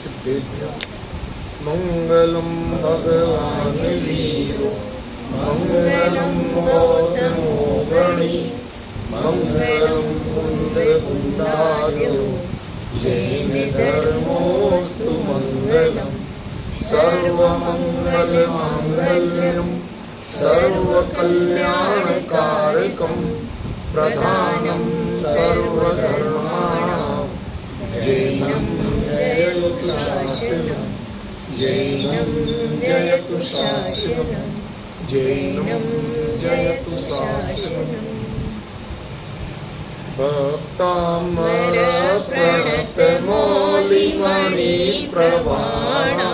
सिद्धेभ्यः मंगलम भगवान वीरो मंगलम गौतमो गणी मंगलम कुंदकुंडार्यो जैन धर्मोस्तु मंगलम सर्वमंगलमांगल्यं सर्वकल्याणकारकं प्रधानं सर्वधर्माणां जैनं जयतु शास्त्रम् जैनं जयतु शास्त्रम् जैनं जयतु शास्त्रम् भक्तामर प्रणतमौलिमणि प्रवाणा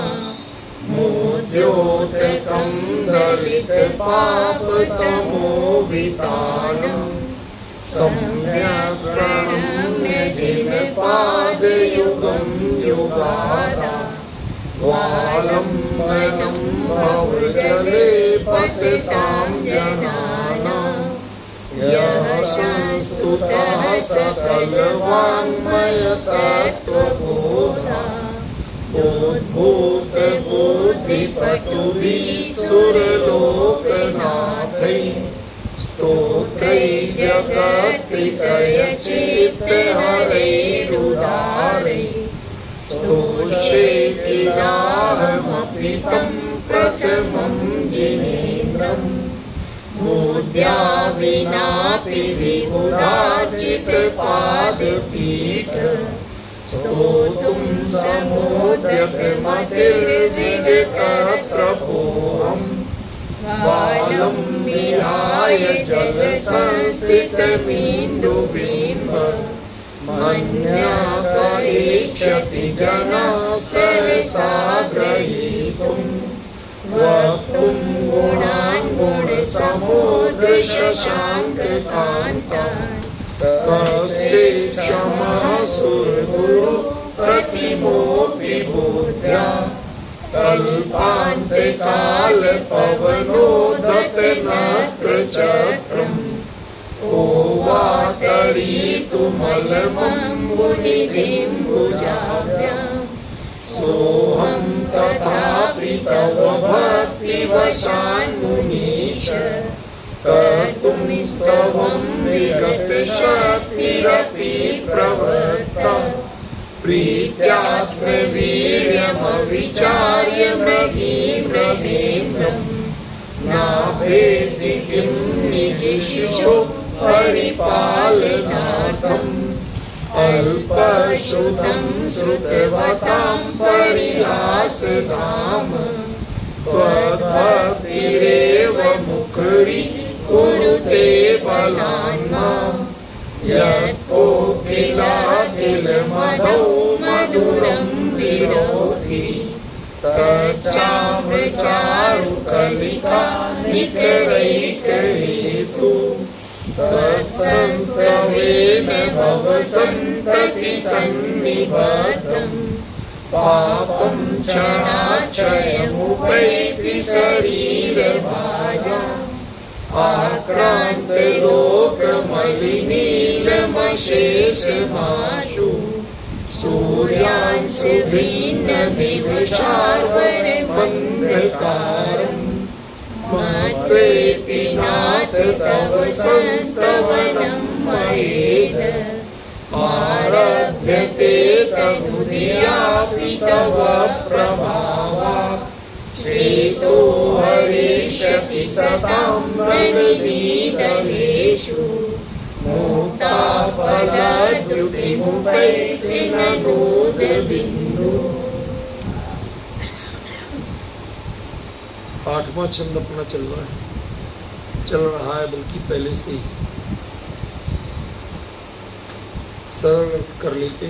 मोद्योतकं दलित पापतमोवितानं सम्यक् प्रणम्य जिनपादयुगं युगादा वालम्बनं भवजले पतितां जनानां यः संस्तुतः सकलवाङ्मयतत्त्वबोधा उद्भूतबुद्धिपटुभिः सुरलोकनाथैः स्तोत्रैः जगत्कृतयचित्तहरैरुदारैः स्तोष्ये किलाहमपि तं प्रथमं जिनेन्द्रम् बुद्ध्या विनापि विबुधार्चितपादपीठ स्तोतुं समुद्यतमतिर्विदितत्रपोऽहं बालं विहाय जलसंस्थितमिन्दुबिम्ब मन्यपरीक्षति जना सहसा ग्रहीतुं वक्तुं गुणान् गुणसमुद्रशशाङ्ककान्तान् कस्ते क्षमः सुरगुरु प्रतिमोऽपि बुद्ध्या कल्पान्त्यकालपवनोदतनत्र चक्रम् को वा तरीतुमलमं मुनिधिं भुजाभ्याम् सोऽहं तथापि तव भक्तिवशान्मुनीश कर्तुं स्तवं विगतशक्तिरपि प्रवृत्ता प्रीत्यात्मवीर्यमविचार्य महीम्रमेन्द्रम् नाभेति किं निजिशिशो परिपालनार्थम् अल्पश्रुतं श्रुतवतां परिहासधाम त्वद्भक्तिरेव मुखरी कुरुते बलान्मां यत् कोकिलातिलमधौ मधुरं विरोधि तच्चामृचारुकलिका निकरैकहेतु तत्संस्तवेन भवसन्तति सन्निबद्धम् पापं क्षणाक्षयमुपैति शरीरभाजा आक्रान्तलोकमलिनीलमशेषमाशु सूर्यांशुभिन्नमिव शार्वणमन्धकारम् मत्वेति नाथ तव संस्तवनं मयेद आरभ्यते तमुदीयापि तव प्रभावात् श्रेतो हरिष्यति सतां नलिनीदलेषु मुक्ता फलद्युतिमुपैति न गोदबिन्दु। आठवां छंद अपना चल रहा है बल्कि पहले से ही सरल अर्थ कर लेते।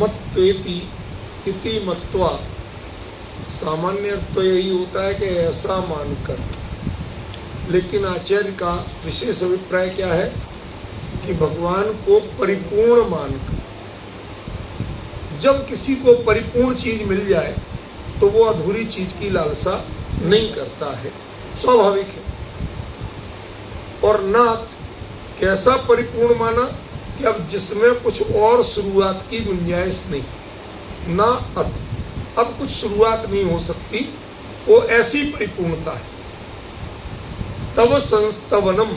मत्वेति इति मत्वा, सामान्य अर्थ तो यही होता है कि ऐसा मानकर, लेकिन आचार्य का विशेष अभिप्राय क्या है कि भगवान को परिपूर्ण मानकर। जब किसी को परिपूर्ण चीज मिल जाए तो वो अधूरी चीज की लालसा नहीं करता है, स्वाभाविक है। और नाथ कैसा परिपूर्ण माना कि अब जिसमें कुछ और शुरुआत की गुंजाइश नहीं, ना अथ, अब कुछ शुरुआत नहीं हो सकती, वो ऐसी परिपूर्णता है। तव संस्तवनम,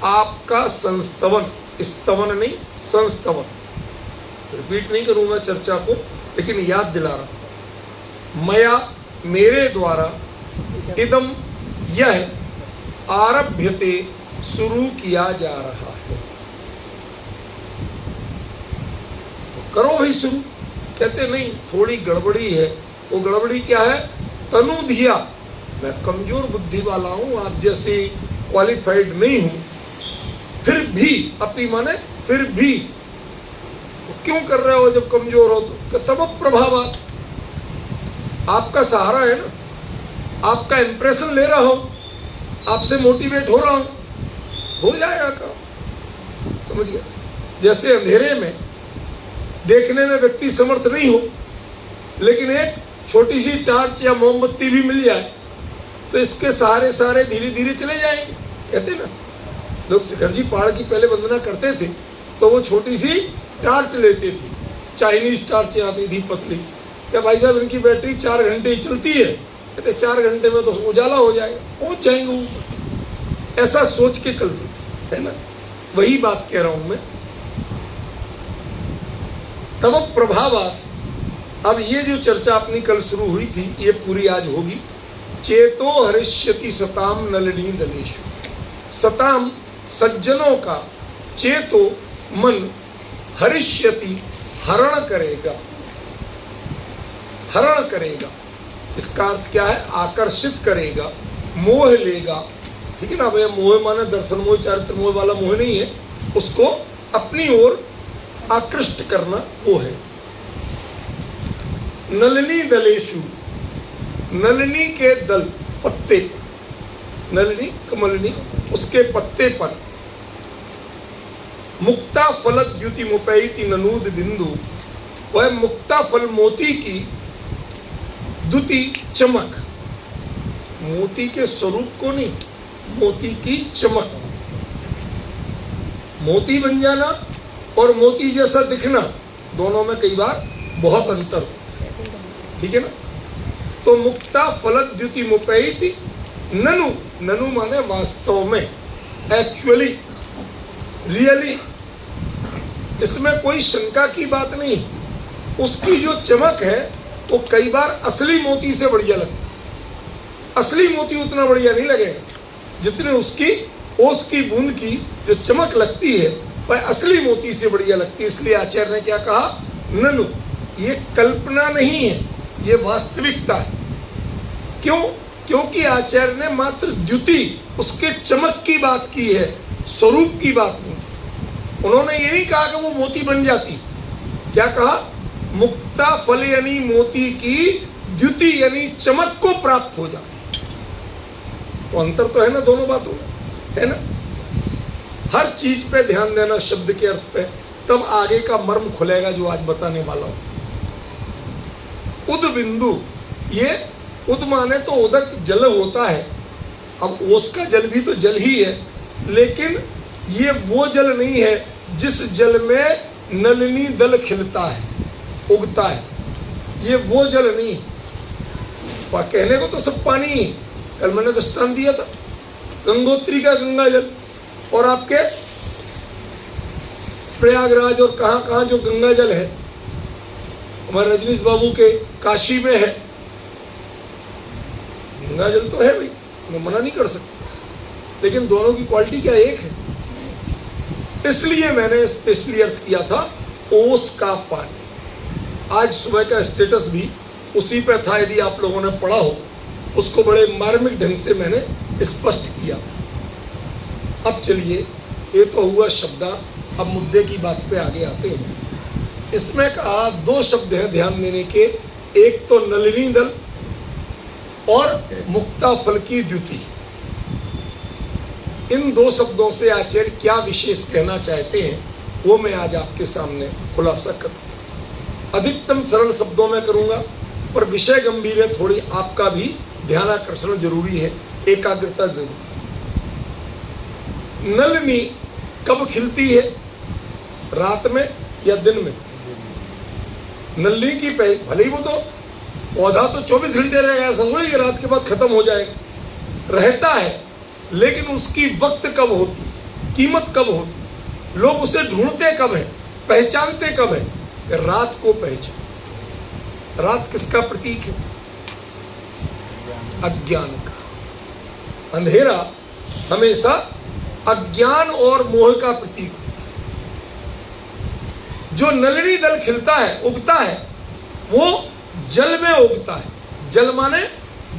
आपका संस्तवन, स्तवन नहीं संस्तवन, रिपीट नहीं करूंगा चर्चा को, लेकिन याद दिला रहा हूं। मया, मेरे द्वारा, इदम, यह, आरभ्यते, शुरू किया जा रहा है। तो करो भाई शुरू। कहते नहीं, थोड़ी गड़बड़ी है। वो गड़बड़ी क्या है? तनु धिया, मैं कमजोर बुद्धि वाला हूं, आप जैसे क्वालिफाइड नहीं हूं, फिर भी, अपनी माने फिर भी, तो क्यों कर रहे हो जब कमजोर हो? तो तब प्रभाव, आपका सहारा है ना, आपका इंप्रेशन ले रहा हूं, आपसे मोटिवेट हो रहा हूं, हो जाएगा काम। समझ गया? जैसे अंधेरे में देखने में व्यक्ति समर्थ नहीं हो, लेकिन एक छोटी सी टार्च या मोमबत्ती भी मिल जाए तो इसके सहारे सहारे धीरे धीरे चले जाएंगे। कहते ना लोग, शिखर जी पहाड़ की पहले वंदना करते थे तो वो छोटी सी टार्च लेते थे, चाइनीज टार्च आती थी पतली। क्या भाई साहब इनकी बैटरी 4 घंटे ही चलती है? कहते 4 घंटे में तो उजाला हो जाएगा, पहुंच जाएंगे ऊपर। ऐसा सोच के चलते थे, है ना? वही बात कह रहा हूं मैं। तब प्रभाव, अब ये जो चर्चा अपनी कल शुरू हुई थी ये पूरी आज होगी। चेतो हरिष्यति सताम नलिनी दलेषु, सताम सज्जनों का, चेतो मन, हरिष्यति हरण करेगा, हरण करेगा। इसका अर्थ क्या है? आकर्षित करेगा, मोह लेगा। ठीक है ना भैया? मोह माने दर्शन मोह, चारित्र मोह वाला मोह नहीं है, उसको अपनी ओर आकृष्ट करना वो है। नलिनी दलेषु, नलिनी के दल, पत्ते, नलिनी कमलिनी, उसके पत्ते पर, मुक्ता फल द्युति मुपैति ननूद बिंदु, वह मुक्ता फल मोती की द्युति चमक, मोती के स्वरूप को नहीं, मोती की चमक। मोती बन जाना और मोती जैसा दिखना, दोनों में कई बार बहुत अंतर हो। ठीक है ना? तो मुक्ता फलक द्युति मुपैति ननु, ननु माने वास्तव में, एक्चुअली, रियली, इसमें कोई शंका की बात नहीं। उसकी जो चमक है वो कई बार असली मोती से बढ़िया लगती है। असली मोती उतना बढ़िया नहीं लगेगा जितने उसकी ओस की बूंद की जो चमक लगती है वह असली मोती से बढ़िया लगती है। इसलिए आचार्य ने क्या कहा? ननु, ये कल्पना नहीं है, ये वास्तविकता है। क्यों? क्योंकि आचार्य ने मात्र द्युति, उसके चमक की बात की है, स्वरूप की बात नहीं। उन्होंने ये नहीं कहा कि वो मोती बन जाती। क्या कहा? मुक्ता फल यानी मोती की द्युति यानी चमक को प्राप्त हो जाती। तो अंतर तो है ना दोनों बातों में, है ना? हर चीज पे ध्यान देना, शब्द के अर्थ पे, तब आगे का मर्म खुलेगा जो आज बताने वाला हूं। उद बिंदु, ये उद माने तो उदक जल होता है। अब ओस का जल भी तो जल ही है, लेकिन ये वो जल नहीं है जिस जल में नलिनी दल खिलता है, उगता है। ये वो जल नहीं। कहने को तो सब पानी ही। कल मैंने दृष्टांत दिया था गंगोत्री का गंगा जल, और आपके प्रयागराज और कहां कहां जो गंगा जल है, हमारे रजनीश बाबू के काशी में है, गंगा जल तो है भाई, मैं मना नहीं कर सकता, लेकिन दोनों की क्वालिटी क्या एक है? इसलिए मैंने स्पेशली अर्थ किया था ओस का पानी। आज सुबह का स्टेटस भी उसी पे था, यदि आप लोगों ने पढ़ा हो उसको बड़े मार्मिक ढंग से मैंने स्पष्ट किया था। अब चलिए, ये तो हुआ शब्दार्थ, अब मुद्दे की बात पे आगे आते हैं। इसमें कहा 2 शब्द हैं ध्यान देने के, एक तो नलिनी दल और मुक्ता फल की द्युति। इन 2 शब्दों से आचार्य क्या विशेष कहना चाहते हैं वो मैं आज आपके सामने खुलासा करूं। अधिकतम सरल शब्दों में करूंगा, पर विषय गंभीर है, थोड़ी आपका भी ध्यानाकर्षण जरूरी है, एकाग्रता जरूरी। नलिनी कब खिलती है? रात में या दिन में? नली की भले ही वो तो पौधा तो 24 घंटे रहेगा, ऐसा थोड़ी कि रात के बाद खत्म हो जाएगा, रहता है, लेकिन उसकी वक्त कब होती, कीमत कब होती, लोग उसे ढूंढते कब है, पहचानते कब है, कि रात को पहचान। रात किसका प्रतीक है? अज्ञान का। अंधेरा हमेशा अज्ञान और मोह का प्रतीक होता है। जो नलिनी दल खिलता है, उगता है, वो जल में उगता है। जल माने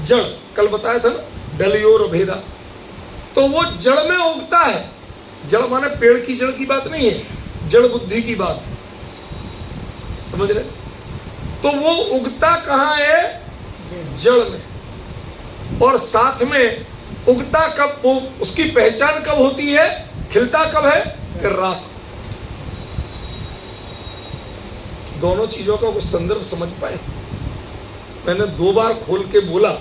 जड़, कल बताया था ना, डलियोर भेदा, तो वो जड़ में उगता है। जड़ माने पेड़ की जड़ की बात नहीं है, जड़ बुद्धि की बात है, समझ रहे? तो वो उगता कहाँ है? जड़ में। और साथ में उगता कब, वो उसकी पहचान कब होती है, खिलता कब है? कि रात को। दोनों चीजों का कुछ संदर्भ समझ पाए? मैंने 2 बार खोल के बोला,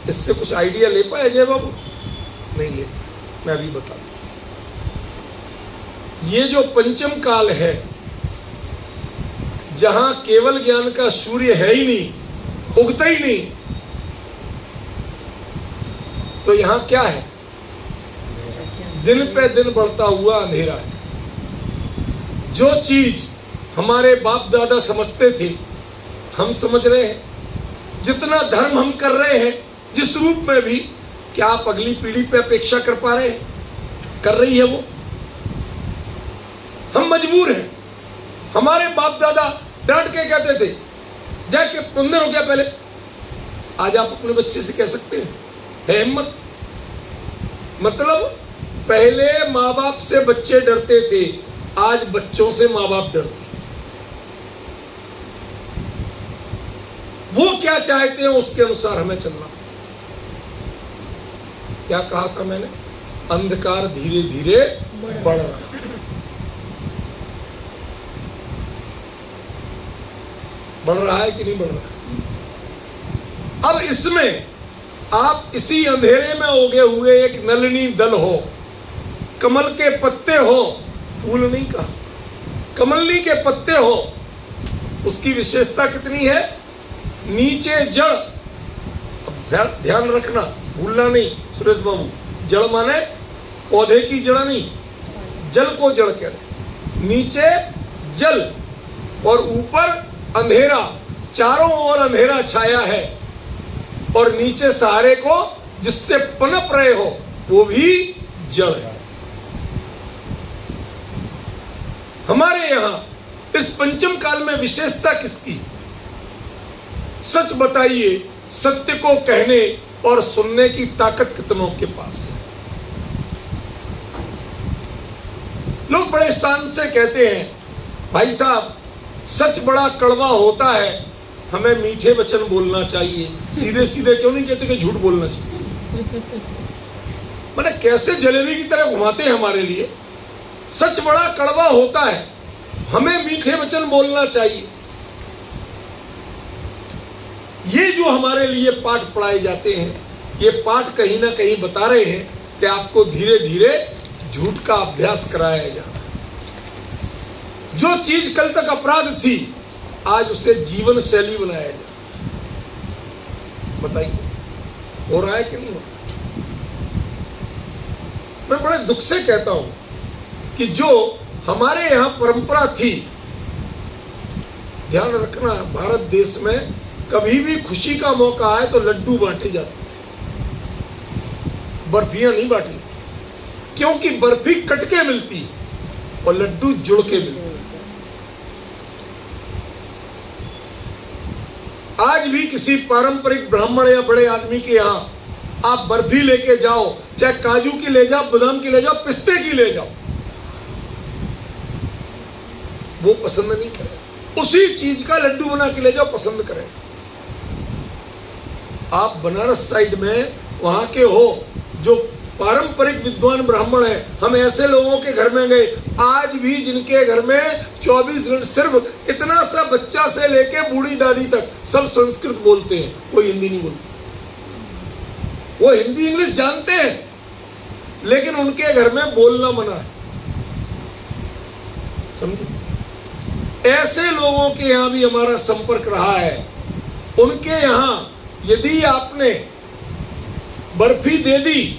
इससे कुछ आइडिया ले पाए अजय बाबू? नहीं ले। मैं अभी बता दूं, ये जो पंचम काल है, जहां केवल ज्ञान का सूर्य है ही नहीं, उगता ही नहीं, तो यहां क्या है? दिन पे दिन बढ़ता हुआ अंधेरा है। जो चीज हमारे बाप दादा समझते थे, हम समझ रहे हैं। जितना धर्म हम कर रहे हैं, जिस रूप में भी, क्या आप अगली पीढ़ी पे अपेक्षा कर पा रहे हैं? कर रही है वो? हम मजबूर हैं। हमारे बाप दादा डांट के कहते थे, जाके अंदर हो गया पहले। आज आप अपने बच्चे से कह सकते हैं? है हिम्मत? मतलब पहले माँ बाप से बच्चे डरते थे, आज बच्चों से माँ बाप डरते। वो क्या चाहते हैं उसके अनुसार हमें चलना। क्या कहा था मैंने? अंधकार धीरे धीरे बढ़ रहा है। बढ़ रहा है कि नहीं बढ़ रहा है? अब इसमें आप इसी अंधेरे में उगे हुए एक नलिनी दल हो, कमल के पत्ते हो, फूल नहीं कहा, कमलनी के पत्ते हो। उसकी विशेषता कितनी है? नीचे जड़। अब ध्यान रखना, भूलना नहीं सुरेश बाबू, जड़ माने पौधे की जड़ नहीं, जल को जड़ कह रहे। नीचे जल और ऊपर अंधेरा, चारों ओर अंधेरा छाया है, और नीचे सहारे को जिससे पनप रहे हो वो भी जड़ है। हमारे यहां इस पंचम काल में विशेषता किसकी? सच बताइए, सत्य को कहने और सुनने की ताकत कितनों के पास है? लोग बड़े शान से कहते हैं, भाई साहब सच बड़ा कड़वा होता है, हमें मीठे वचन बोलना चाहिए। सीधे सीधे क्यों नहीं कहते कि झूठ बोलना चाहिए? मैंने कैसे जलेबी की तरह घुमाते हैं हमारे लिए। सच बड़ा कड़वा होता है, हमें मीठे वचन बोलना चाहिए। ये जो हमारे लिए पाठ पढ़ाए जाते हैं, ये पाठ कहीं ना कहीं बता रहे हैं कि आपको धीरे धीरे झूठ का अभ्यास कराया जा रहा है। जो चीज कल तक अपराध थी, आज उसे जीवन शैली बनाया जा रहा है। बताइए हो रहा है कि नहीं हो रहा? मैं बड़े दुख से कहता हूं कि जो हमारे यहां परंपरा थी, ध्यान रखना, भारत देश में कभी भी खुशी का मौका आए तो लड्डू बांटे जाते थे, बर्फियां नहीं बांटी, क्योंकि बर्फी कट के मिलती और लड्डू जुड़ के मिलते। आज भी किसी पारंपरिक ब्राह्मण या बड़े आदमी के यहां आप बर्फी लेके जाओ, चाहे काजू की ले जाओ, बादाम की ले जाओ, पिस्ते की ले जाओ, वो पसंद नहीं करे। उसी चीज का लड्डू बना के ले जाओ, पसंद करें। आप बनारस साइड में वहां के हो जो पारंपरिक विद्वान ब्राह्मण है, हम ऐसे लोगों के घर में गए, आज भी जिनके घर में 24 घंटे सिर्फ इतना सा बच्चा से लेके बूढ़ी दादी तक सब संस्कृत बोलते हैं, कोई हिंदी नहीं बोलते। वो हिंदी इंग्लिश जानते हैं, लेकिन उनके घर में बोलना मना है। समझे? ऐसे लोगों के यहाँ भी हमारा संपर्क रहा है। उनके यहाँ यदि आपने बर्फी दे दी,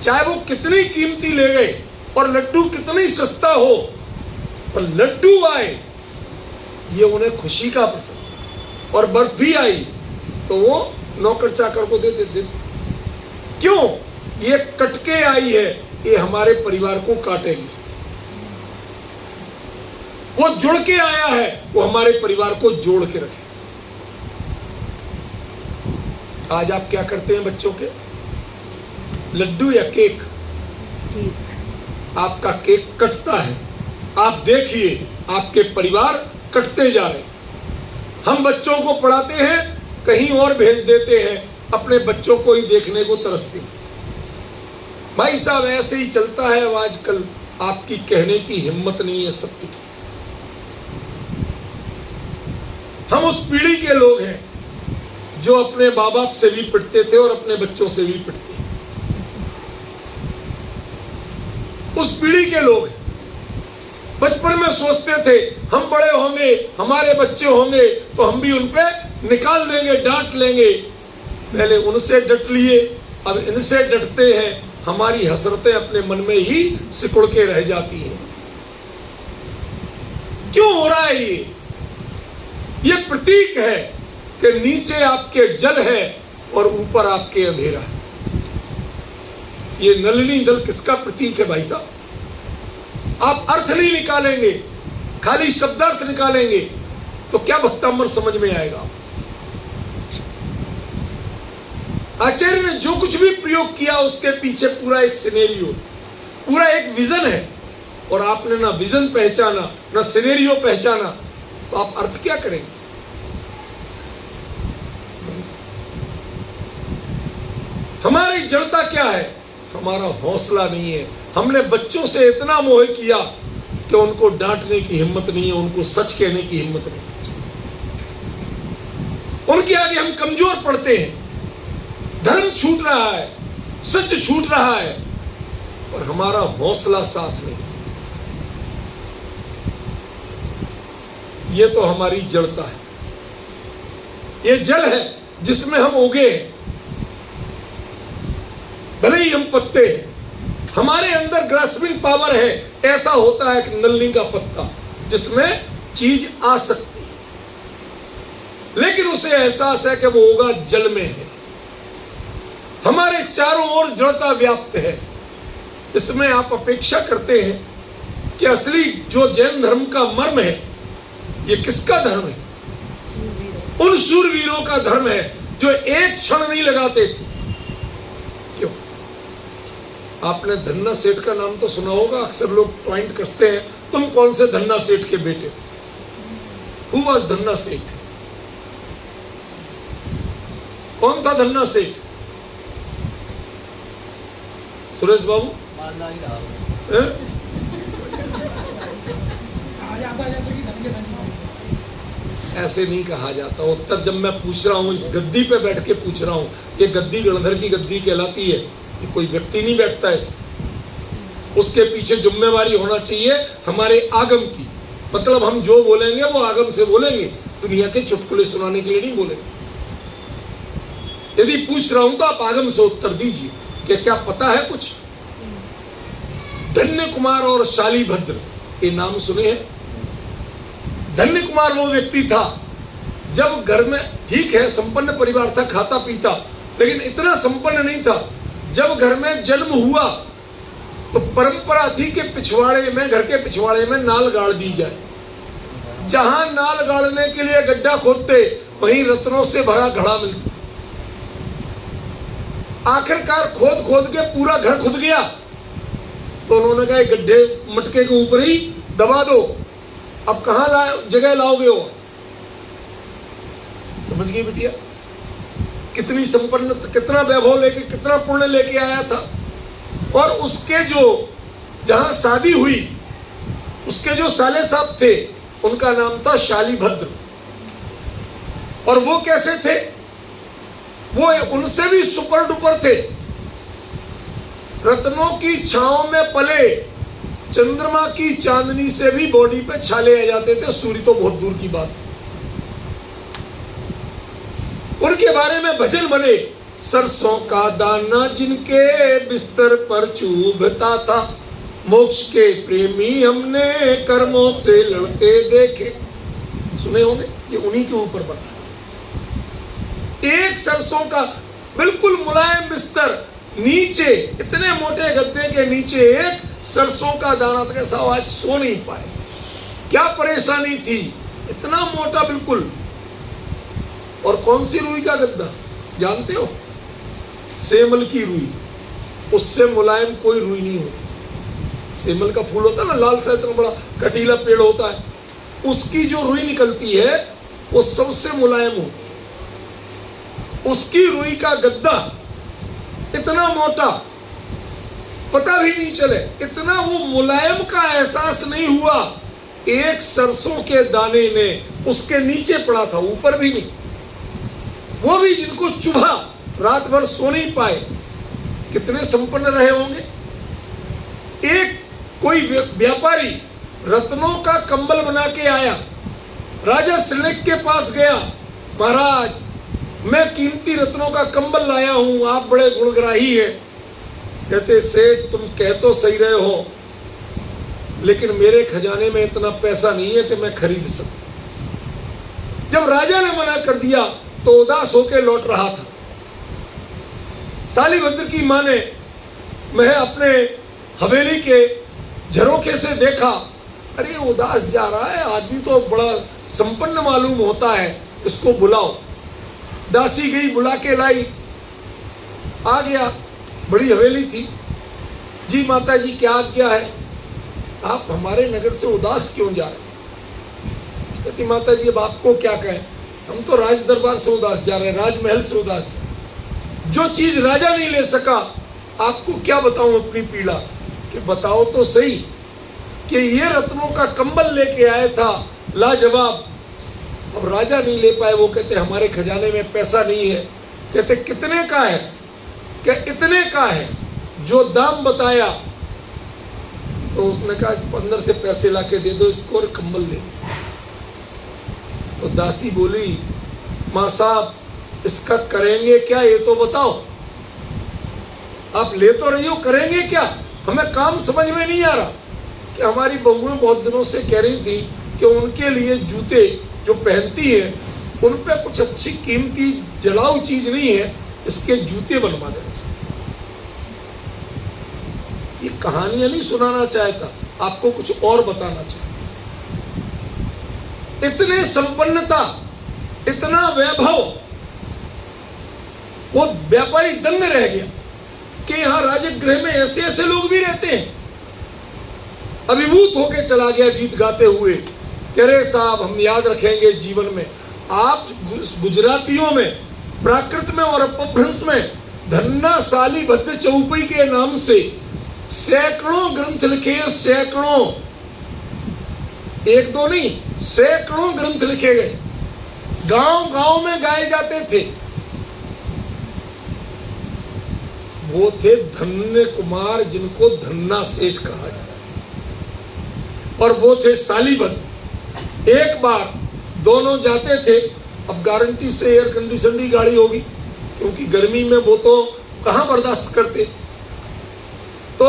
चाहे वो कितनी कीमती ले गए और लड्डू कितनी सस्ता हो, पर लड्डू आए ये उन्हें खुशी का प्रसंग, और बर्फी आई तो वो नौकर चाकर को दे देते। क्यों? ये कटके आई है, ये हमारे परिवार को काटेगी। वो जुड़ के आया है, वो हमारे परिवार को जोड़ के रखे। आज आप क्या करते हैं बच्चों के? लड्डू या केक? आपका केक कटता है, आप देखिए आपके परिवार कटते जा रहे हैं। हम बच्चों को पढ़ाते हैं, कहीं और भेज देते हैं, अपने बच्चों को ही देखने को तरसते हैं। भाई साहब ऐसे ही चलता है अब आजकल। आपकी कहने की हिम्मत नहीं है सत्य की। हम उस पीढ़ी के लोग हैं जो अपने माँ बाप से भी पिटते थे और अपने बच्चों से भी पिटते हैं। उस पीढ़ी के लोग हैं। बचपन में सोचते थे हम बड़े होंगे, हमारे बच्चे होंगे तो हम भी उन पे निकाल देंगे, डांट लेंगे। पहले उनसे डट लिए, अब इनसे डटते हैं। हमारी हसरतें अपने मन में ही सिकुड़ के रह जाती हैं। क्यों हो रहा है ये प्रतीक है कि नीचे आपके जल है और ऊपर आपके अंधेरा है। ये नलिनी दल किसका प्रतीक है भाई साहब? आप अर्थ नहीं निकालेंगे, खाली शब्दार्थ निकालेंगे तो क्या भक्तामृत समझ में आएगा? आचार्य ने जो कुछ भी प्रयोग किया उसके पीछे पूरा एक सिनेरियो, पूरा एक विजन है, और आपने ना विजन पहचाना ना सिनेरियो पहचाना तो आप अर्थ क्या करेंगे? हमारी जड़ता क्या है? हमारा हौसला नहीं है। हमने बच्चों से इतना मोह किया कि उनको डांटने की हिम्मत नहीं है, उनको सच कहने की हिम्मत नहीं। उनके आगे हम कमजोर पड़ते हैं। धर्म छूट रहा है, सच छूट रहा है, और हमारा हौसला साथ नहीं। ये तो हमारी जड़ता है। ये जल है जिसमें हम उगे हैं। भले ही हम पत्ते हैं, हमारे अंदर ग्रास्पिंग पावर है। ऐसा होता है कि नल्ली का पत्ता जिसमें चीज आ सकती है, लेकिन उसे एहसास है कि वो होगा जल में है। हमारे चारों ओर जड़ता व्याप्त है। इसमें आप अपेक्षा करते हैं कि असली जो जैन धर्म का मर्म है, ये किसका धर्म है? उन शूरवीरों का धर्म है जो एक क्षण नहीं लगाते थे। क्यों? आपने धन्ना सेठ का नाम तो सुना होगा। अक्सर लोग पॉइंट करते हैं, तुम कौन से धन्ना सेठ के बेटे? हु वाज धन्ना सेठ? कौन था धन्ना सेठ? सुरेश बाबू? ऐसे नहीं कहा जाता। उत्तर जब मैं पूछ रहा हूं, इस गद्दी पे बैठ के पूछ रहा हूं, ये गद्दी गणधर की गद्दी कहलाती है। ये कोई व्यक्ति नहीं बैठता है, उसके पीछे जिम्मेवारी होना चाहिए हमारे आगम की। मतलब हम जो बोलेंगे वो आगम से बोलेंगे, दुनिया के चुटकुले सुनाने के लिए नहीं बोलेंगे। यदि पूछ रहा हूं तो आप आगम से उत्तर दीजिए कि क्या पता है कुछ? धन्य कुमार और शालीभद्र, ये नाम सुने हैं? धन्य कुमार वो व्यक्ति था जब घर में, ठीक है संपन्न परिवार था, खाता पीता, लेकिन इतना संपन्न नहीं था। जब घर में जन्म हुआ तो परंपरा थी कि पिछवाड़े में, घर के पिछवाड़े में नाल गाड़ दी जाए। जहां नाल गाड़ने के लिए गड्ढा खोदते, वहीं रत्नों से भरा घड़ा मिलता। आखिरकार खोद खोद के पूरा घर खुद गया, तो उन्होंने कहा गड्ढे मटके के ऊपर ही दबा दो, अब कहां जगह लाओगे हो? समझ गई बिटिया? कितनी संपन्न, कितना वैभव लेके, कितना पुण्य लेके आया था। और उसके जो जहां शादी हुई, उसके जो साले साहब थे, उनका नाम था शालीभद्र। और वो कैसे थे? वो उनसे भी सुपर डुपर थे। रत्नों की छांव में पले, चंद्रमा की चांदनी से भी बॉडी पे छाले आ जाते थे, सूर्य तो बहुत दूर की बात। उनके बारे में भजन बने, सरसों का दाना जिनके बिस्तर पर चुभता था, मोक्ष के प्रेमी हमने कर्मों से लड़ते देखे। सुने होंगे, ये उन्हीं के ऊपर बना। एक सरसों का बिल्कुल मुलायम बिस्तर, नीचे इतने मोटे गद्दे के नीचे एक सरसों का दाना था, कैसा आज सो नहीं पाए। क्या परेशानी थी, इतना मोटा बिल्कुल। और कौन सी रुई का गद्दा जानते हो? सेमल की रुई, उससे मुलायम कोई रुई नहीं होती। सेमल का फूल होता है ना, लाल सा इतना बड़ा कटीला पेड़ होता है, उसकी जो रुई निकलती है वो सबसे मुलायम होती है। उसकी रुई का गद्दा इतना मोटा, पता भी नहीं चले, इतना वो मुलायम का एहसास नहीं हुआ। एक सरसों के दाने ने उसके नीचे पड़ा था, ऊपर भी नहीं। वो भी जिनको चुभा, रात भर सो नहीं पाए, कितने संपन्न रहे होंगे। एक कोई व्यापारी रत्नों का कंबल बना के आया, राजा श्रीनिक के पास गया, महाराज मैं कीमती रत्नों का कंबल लाया हूं, आप बड़े गुणग्राही हैं। कहते सेठ तुम कह तो सही रहे हो, लेकिन मेरे खजाने में इतना पैसा नहीं है कि मैं खरीद सकूं। जब राजा ने मना कर दिया तो उदास होकर लौट रहा था। सालीभद्र की मां ने मैं अपने हवेली के झरोखे से देखा, अरे उदास जा रहा है आदमी, तो बड़ा संपन्न मालूम होता है, इसको बुलाओ। दासी गई, बुला के लाई, आ गया। बड़ी हवेली थी। जी माता जी क्या आज्ञा है, आप हमारे नगर से उदास क्यों जा रहे? कहती माता जी अब आपको क्या कहें, हम तो राज दरबार से उदास जा रहे हैं, राजमहल से उदास जा रहे हैं। जो चीज राजा नहीं ले सका, आपको क्या बताऊं अपनी पीड़ा। कि बताओ तो सही कि ये रत्नों का कंबल लेके आया था, लाजवाब, अब राजा नहीं ले पाए। वो कहते हमारे खजाने में पैसा नहीं है। कहते कितने का है? क्या इतने का है? जो दाम बताया तो उसने कहा 15 से पैसे लाके दे दो इसको और कंबल ले। तो दासी बोली मां साहब इसका करेंगे क्या, ये तो बताओ। आप ले तो रही हो, करेंगे क्या? हमें काम समझ में नहीं आ रहा। कि हमारी बहुएं बहुत दिनों से कह रही थी कि उनके लिए जूते जो पहनती है उन पे कुछ अच्छी कीमती जलाऊ चीज नहीं है, इसके जूते बनवा देना। ये कहानियां नहीं सुनाना चाहता, आपको कुछ और बताना चाहता। इतने संपन्नता, इतना वैभव, वो व्यापारी दंग रह गया कि यहां राजगृह में ऐसे ऐसे लोग भी रहते हैं। अभिभूत होके चला गया गीत गाते हुए, कह रहे साहब हम याद रखेंगे जीवन में। आप गुजरातियों में, प्राकृत में और अपभ्रंश में धन्ना सालीभद्र चौपई के नाम से सैकड़ों ग्रंथ लिखे, सैकड़ों, एक दो नहीं, सैकड़ों ग्रंथ लिखे गए, गांव गांव में गाए जाते थे। वो थे धन्य कुमार, जिनको धन्ना सेठ कहा जाता, और वो थे सालीभद्र। एक बार दोनों जाते थे, अब गारंटी से एयर कंडीशन की गाड़ी होगी, क्योंकि गर्मी में वो तो कहां बर्दाश्त करते। तो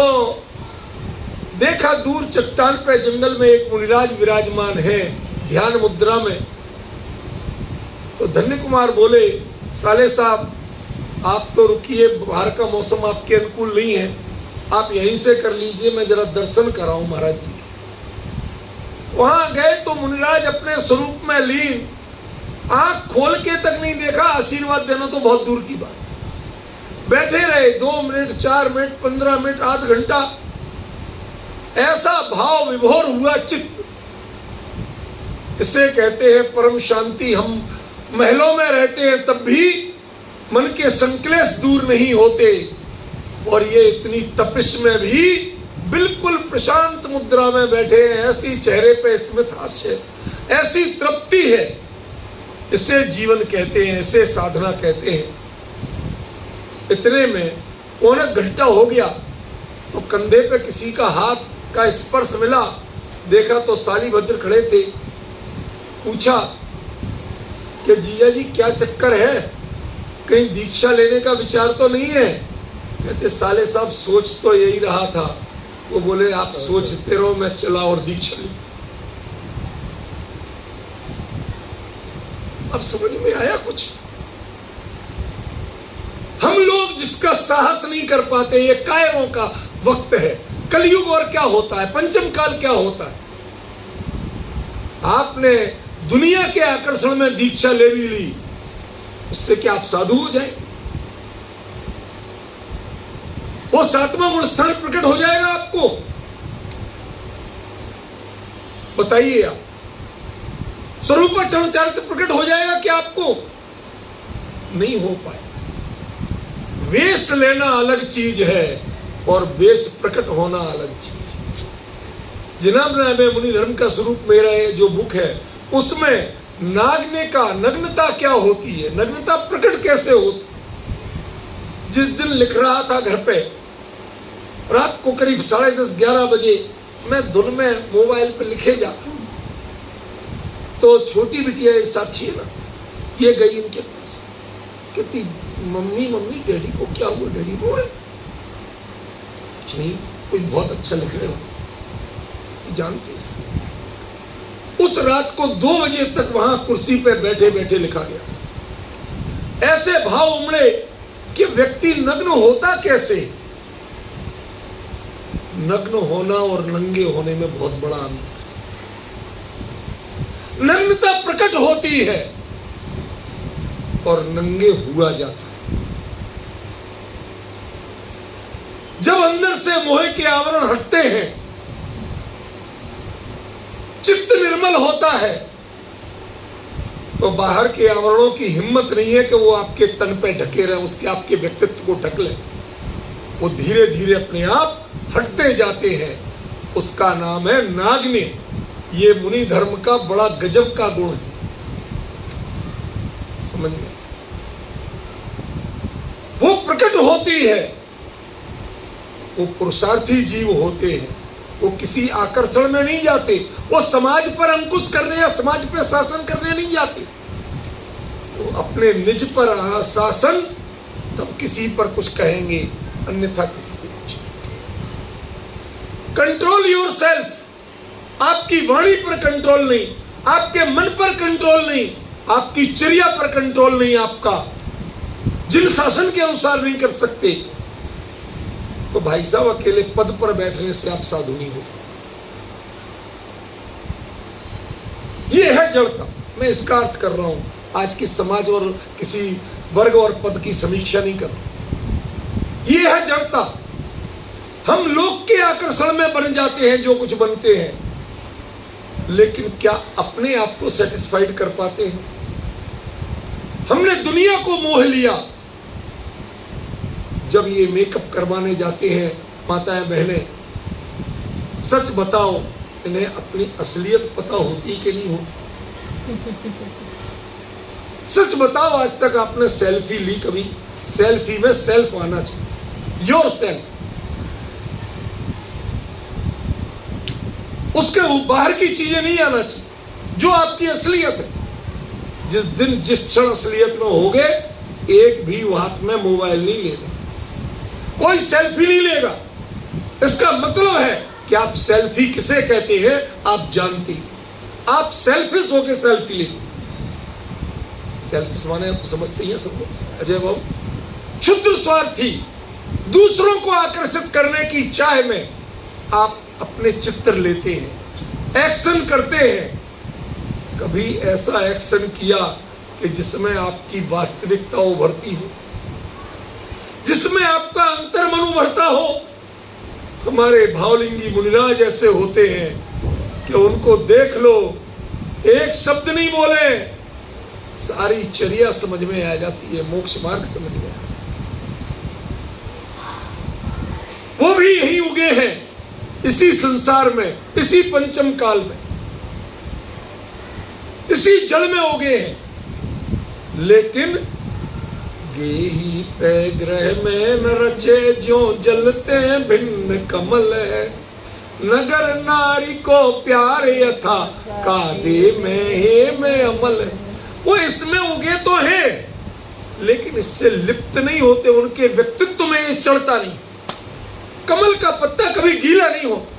देखा दूर चट्टान पे जंगल में एक मुनिराज विराजमान है ध्यान मुद्रा में। तो धन्य कुमार बोले साले साहब आप तो रुकिए, बाहर का मौसम आपके अनुकूल नहीं है, आप यहीं से कर लीजिए, मैं जरा दर्शन कराऊं महाराज जी के। वहां गए तो मुनिराज अपने स्वरूप में लीन, आंख खोल के तक नहीं देखा, आशीर्वाद देना तो बहुत दूर की बात। बैठे रहे 2 मिनट, 4 मिनट, 15 मिनट, आध घंटा। ऐसा भाव विभोर हुआ चित्त, इसे कहते हैं परम शांति। हम महलों में रहते हैं तब भी मन के संक्लेश दूर नहीं होते, और ये इतनी तपिश में भी बिल्कुल प्रशांत मुद्रा में बैठे हैं। ऐसी चेहरे पे स्मित हास्य, ऐसी तृप्ति है, इसे जीवन कहते हैं, इसे साधना कहते हैं। इतने में 1 घंटा हो गया तो कंधे पे किसी का हाथ का स्पर्श मिला, देखा तो सालीभद्र खड़े थे। पूछा कि जीजा जी क्या चक्कर है, कहीं दीक्षा लेने का विचार तो नहीं है? कहते साले साहब सोच तो यही रहा था। वो बोले आप सोचते रहो, मैं चला और दीक्षा ली। अब समझ में आया कुछ? हम लोग जिसका साहस नहीं कर पाते, ये कायरों का वक्त है। कलयुग और क्या होता है, पंचम काल क्या होता है। आपने दुनिया के आकर्षण में दीक्षा ले भी ली, उससे क्या आप साधु हो जाए? वो सातवां गुण स्थान प्रकट हो जाएगा आपको? बताइए आप। स्वरूपाचरण चारित्र प्रकट हो जाएगा क्या आपको? नहीं हो पाए। वेश लेना अलग चीज है और वेश प्रकट होना अलग चीज है। जिनाब में मुनि धर्म का स्वरूप मेरा जो बुक है, उसमें नागने का नग्नता क्या होती है, नग्नता प्रकट कैसे होती। जिस दिन लिख रहा था घर पे, रात को करीब 10:30-11 बजे मैं धुन में मोबाइल पे लिखे जा, तो छोटी बिटिया साक्षी है ना, ये गई इनके पास, कहती मम्मी मम्मी डैडी को क्या हुआ? डैडी बोले कुछ नहीं, कुछ बहुत अच्छा लिख रहे हो। जानती है। उस रात को 2 बजे तक वहां कुर्सी पे बैठे बैठे लिखा गया। ऐसे भाव उमड़े कि व्यक्ति नग्न होता कैसे। नग्न होना और नंगे होने में बहुत बड़ा अंतर है। नग्नता प्रकट होती है और नंगे हुआ जाता है। जब अंदर से मोह के आवरण हटते हैं, चित्त निर्मल होता है, तो बाहर के आवरणों की हिम्मत नहीं है कि वो आपके तन पे ढके रहे, उसके आपके व्यक्तित्व को ढक ले। वो धीरे धीरे अपने आप हटते जाते हैं। उसका नाम है नागने। ये मुनि धर्म का बड़ा गजब का गुण है। समझ में? वो प्रकट होती है। वो पुरुषार्थी जीव होते हैं। वो किसी आकर्षण में नहीं जाते। वो समाज पर अंकुश करने या समाज पर शासन करने नहीं जाते। वो अपने निज पर शासन, तब किसी पर कुछ कहेंगे, अन्यथा किसी से कुछ। Control your self. आपकी वाणी पर कंट्रोल नहीं, आपके मन पर कंट्रोल नहीं, आपकी चर्या पर कंट्रोल नहीं आपका, जिन शासन के अनुसार नहीं कर सकते, तो भाई साहब अकेले पद पर बैठने से आप साधु नहीं हो। ये है जड़ता। मैं इसका अर्थ कर रहा हूं, आज की समाज और किसी वर्ग और पद की समीक्षा नहीं कर रहा। ये है जड़ता। हम लोग के आकर्षण में बन जाते हैं जो कुछ बनते हैं, लेकिन क्या अपने आप को सेटिस्फाइड कर पाते हैं? हमने दुनिया को मोह लिया। जब ये मेकअप करवाने जाते हैं माताएं बहनें, सच बताओ, इन्हें अपनी असलियत पता होती कि नहीं होती? सच बताओ, आज तक आपने सेल्फी ली कभी? सेल्फी में सेल्फ आना चाहिए, योर सेल्फ। उसके बाहर की चीजें नहीं आना चाहिए, जो आपकी असलियत है। जिस दिन जिस क्षण असलियत में होगे, एक भी हाथ में मोबाइल नहीं लेगा, कोई सेल्फी नहीं लेगा। इसका मतलब है कि आप सेल्फी किसे कहते हैं आप जानते हैं। आप सेल्फिश होकर सेल्फी लेते। सेल्फिश माने तो समझते ही हैं सब लोग, अजय बाबू। क्षुद्र स्वार्थी, दूसरों को आकर्षित करने की चाह में आप अपने चित्र लेते हैं, एक्शन करते हैं। कभी ऐसा एक्शन किया कि जिसमें आपकी वास्तविकता उभरती हो, जिसमें आपका अंतर मन उभरता हो? हमारे भावलिंगी मुनिराज ऐसे होते हैं कि उनको देख लो, एक शब्द नहीं बोले, सारी चर्या समझ में आ जाती है, मोक्ष मार्ग समझ में आ। वो भी यही उगे हैं, इसी संसार में, इसी पंचम काल में, इसी जल में उगे हैं। लेकिन गेही पे ग्रह में न रचे, ज्यों जलते भिन्न कमल है। नगर नारी को प्यार यथा कादे में हे में अमल। वो इसमें उगे तो है लेकिन इससे लिप्त नहीं होते, उनके व्यक्तित्व में ये चढ़ता नहीं। कमल का पत्ता कभी गीला नहीं होता,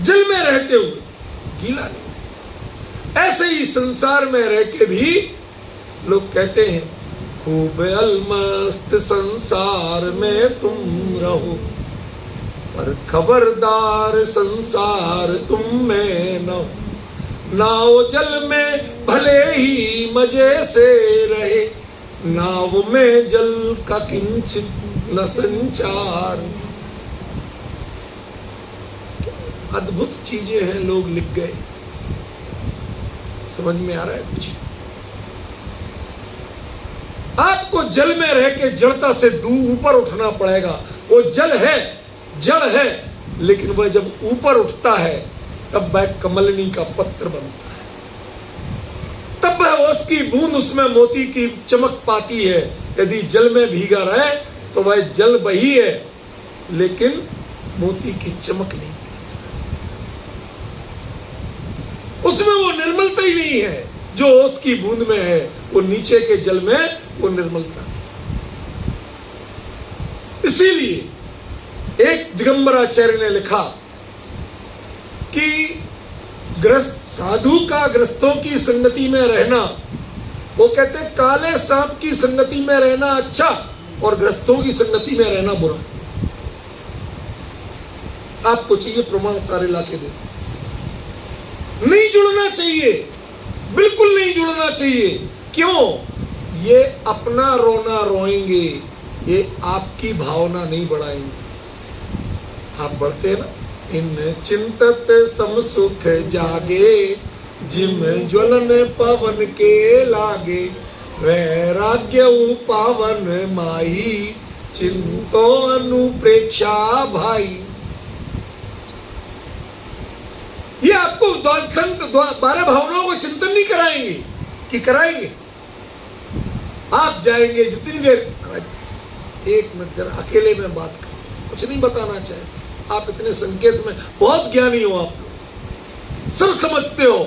जल में रहते हुए गीला नहीं। ऐसे ही संसार में रह के भी लोग कहते हैं खूब अलमस्त संसार में तुम रहो, पर खबरदार संसार तुम में न हो। नाव जल में भले ही मजे से रहे, नाव में जल का किंचित न संचार। अद्भुत चीजें हैं, लोग लिख गए। समझ में आ रहा है कुछ? आपको जल में रह के जड़ता से ऊपर उठना पड़ेगा। वो जल है, जड़ है, लेकिन वह जब ऊपर उठता है तब वह कमलनी का पत्र बनता है, तब वह उसकी बूंद उसमें मोती की चमक पाती है। यदि जल में भीगा रहे तो वह जल वही है लेकिन मोती की चमक नहीं, उसमें वो निर्मलता ही नहीं है जो उसकी बूंद में है। वो नीचे के जल में वो निर्मलता है। इसीलिए एक दिगंबराचार्य ने लिखा कि ग्रस्त साधु का ग्रस्तों की संगति में रहना, वो कहते हैं काले सांप की संगति में रहना अच्छा और ग्रस्तों की संगति में रहना बुरा। आपको चाहिए प्रमाण सारे लाके दे, नहीं जुड़ना चाहिए, बिल्कुल नहीं जुड़ना चाहिए। क्यों? ये अपना रोना रोएंगे, ये आपकी भावना नहीं बढ़ाएंगे। आप बढ़ते हैं ना, इन चिंतत सम सुख जागे, जिम ज्वलन पवन के लागे, वैराग्य पावन माही, चिंतो अनुप्रेक्षा भाई। ये आपको 12 भावनाओं को चिंतन नहीं कराएंगे कि कराएंगे। आप जाएंगे जितनी देर, एक मिनट जरा अकेले में बात कर, कुछ नहीं बताना चाहते। आप इतने संकेत में बहुत ज्ञानी हो, आप लोग सब समझते हो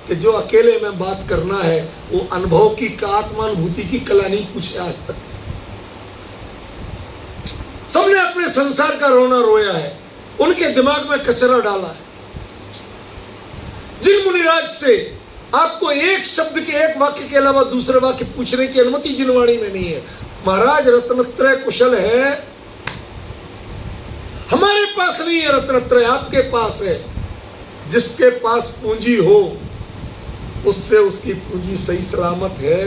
कि जो अकेले में बात करना है वो अनुभव की आत्मानुभूति की कला नहीं पूछे आज तक। सबने अपने संसार का रोना रोया है, उनके दिमाग में कचरा डाला है। जिन मुनिराज से आपको एक शब्द के, एक वाक्य के अलावा दूसरे वाक्य पूछने की अनुमति जिन वाणी में नहीं है, महाराज रत्नत्रय कुशल है, हमारे पास नहीं है रत्नत्रय, आपके पास है। जिसके पास पूंजी हो उससे उसकी पूंजी सही सलामत है।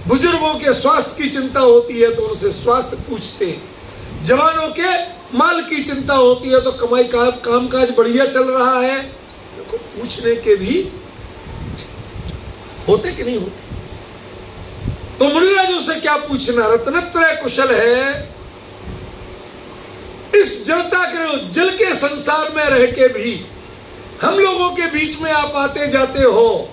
बुजुर्गों के स्वास्थ्य की चिंता होती है तो उनसे स्वास्थ्य पूछते, जवानों के माल की चिंता होती है तो कमाई का कामकाज बढ़िया चल रहा है, देखो पूछने के भी होते कि नहीं होते। तो मुनिराजों से क्या पूछना, रत्नत्रय कुशल है। इस जड़ता के जल के संसार में रह के भी हम लोगों के बीच में आप आते जाते हो,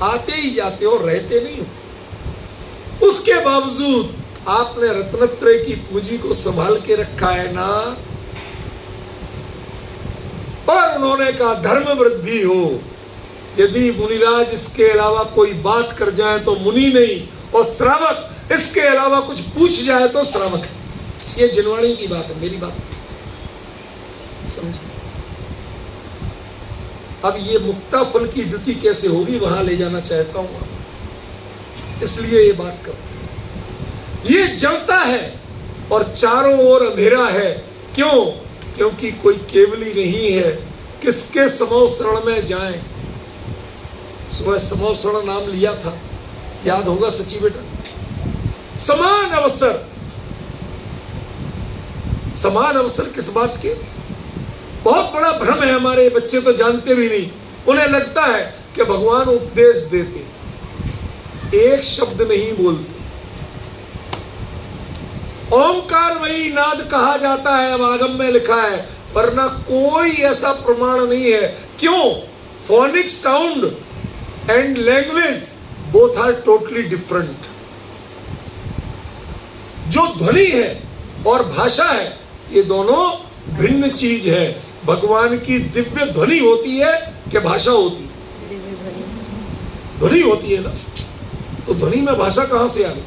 आते ही जाते हो, रहते नहीं हो। उसके बावजूद आपने रत्नत्रय की पूंजी को संभाल के रखा है ना। और उन्होंने कहा धर्म वृद्धि हो। यदि मुनिराज इसके अलावा कोई बात कर जाए तो मुनि नहीं, और श्रावक इसके अलावा कुछ पूछ जाए तो श्रावक है। ये जिनवाणी की बात है, मेरी बात समझे। अब ये मुक्ता फल की द्युति कैसे होगी वहां ले जाना चाहता हूं, इसलिए ये बात करो। ये जलता है और चारों ओर अंधेरा है। क्यों? क्योंकि कोई केवली नहीं है। किसके समो शरण में जाएं? सुबह समो शरण नाम लिया था, याद होगा सची बेटा। समान अवसर, समान अवसर किस बात के? बहुत बड़ा भ्रम है, हमारे बच्चे तो जानते भी नहीं। उन्हें लगता है कि भगवान उपदेश देते, एक शब्द नहीं बोलते। ओंकार वही नाद कहा जाता है, अब आगम में लिखा है, वरना कोई ऐसा प्रमाण नहीं है। क्यों? Phonic sound and language both are totally different. जो ध्वनि है और भाषा है ये दोनों भिन्न चीज है। भगवान की दिव्य ध्वनि होती है कि भाषा होती है? ध्वनि होती है ना, तो ध्वनि में भाषा कहां से आ गई?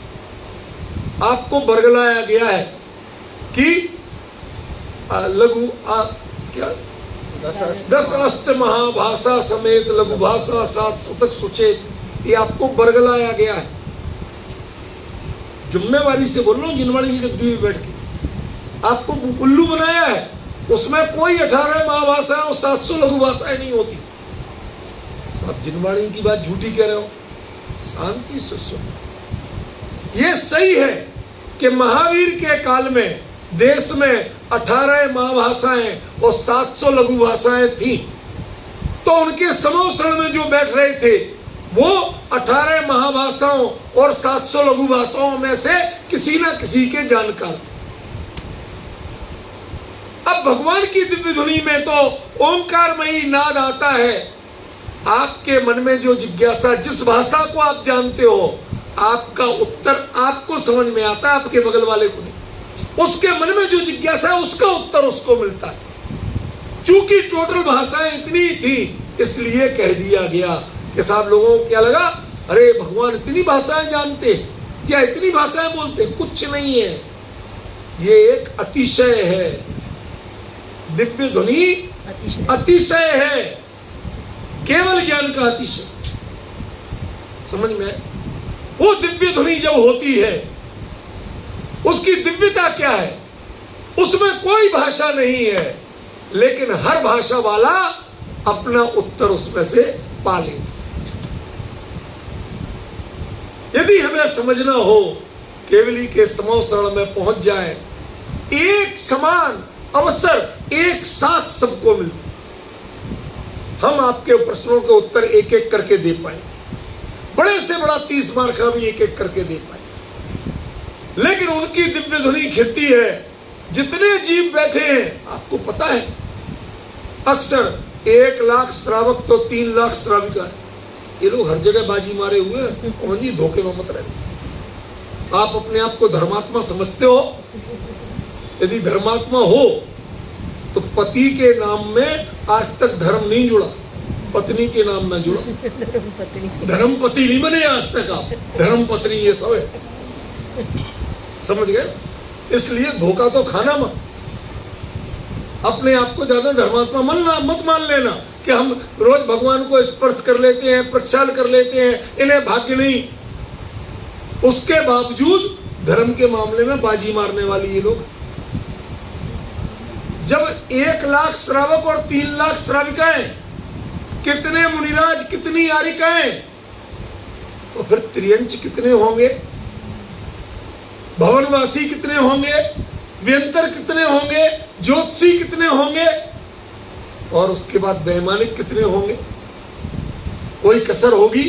आपको बरगलाया गया है कि लघु क्या 10 अष्ट महाभाषा समेत लघु भाषा 7 शतक सुचेत, ये आपको बरगलाया गया है। जिम्मेवारी से बोल रहा हूं, जिनवाणी की गद्दी में बैठ के आपको उल्लू बनाया है। उसमें कोई 18 महाभाषाएं और 700 लघु भाषाएं नहीं होती। आप जिनवाणी की बात झूठी कह रहे हो, शांति से सुनो। ये सही है कि महावीर के काल में देश में 18 महाभाषाएं और 700 लघु भाषाएं थी, तो उनके समोसरण में जो बैठ रहे थे वो 18 महाभाषाओं और 700 लघु भाषाओं में से किसी न किसी के जानकार थे। अब भगवान की दिव्य ध्वनि में तो ओंकारमयी नाद आता है। आपके मन में जो जिज्ञासा, जिस भाषा को आप जानते हो, आपका उत्तर आपको समझ में आता है, आपके बगल वाले को नहीं। उसके मन में जो जिज्ञासा है उसका उत्तर उसको मिलता है। चूंकि टोटल भाषाएं इतनी थी, इसलिए कह दिया गया कि साहब लोगों को क्या लगा, अरे भगवान इतनी भाषाएं जानते या इतनी भाषाएं बोलते? कुछ नहीं है, ये एक अतिशय है। दिव्य ध्वनि अतिशय है, केवल ज्ञान का अतिशय। समझ में? वो दिव्य ध्वनि जब होती है, उसकी दिव्यता क्या है? उसमें कोई भाषा नहीं है, लेकिन हर भाषा वाला अपना उत्तर उसमें से पा लेता। यदि हमें समझना हो, केवली के समोसरण में पहुंच जाए, एक समान अवसर एक साथ सबको मिलता, हम आपके प्रश्नों के उत्तर एक एक करके दे पाएंगे। बड़े से बड़ा 30 मार्क का भी एक एक करके दे पाएंगे। लेकिन उनकी दिव्य ध्वनि खिलती है। जितने जीव बैठे हैं, आपको पता है, अक्सर 1 लाख श्रावक तो 3 लाख श्राविका है। ये लोग हर जगह बाजी मारे हुए हैं, और जी धोखे में मत रहे। आप अपने आप को धर्मात्मा समझते हो? यदि धर्मात्मा हो तो पति के नाम में आज तक धर्म नहीं जुड़ा, पत्नी के नाम में जुड़ा। धर्म पति नहीं बने आज तक आप, धर्म पत्नी ये सब है। समझ गए? इसलिए धोखा तो खाना मत। अपने आप को ज्यादा धर्मात्मा मत मान लेना कि हम रोज भगवान को स्पर्श कर लेते हैं, प्रक्षाल कर लेते हैं, इन्हें भाग्य नहीं। उसके बावजूद धर्म के मामले में बाजी मारने वाली ये लोग। जब 1 लाख श्रावक और 3 लाख श्राविकाएं, कितने मुनिराज, कितनी यारिकाएं, तो फिर त्रियंच कितने होंगे, भवनवासी कितने होंगे, व्यंतर कितने होंगे, ज्योतिषी कितने होंगे, और उसके बाद वैमानिक कितने होंगे? कोई कसर होगी?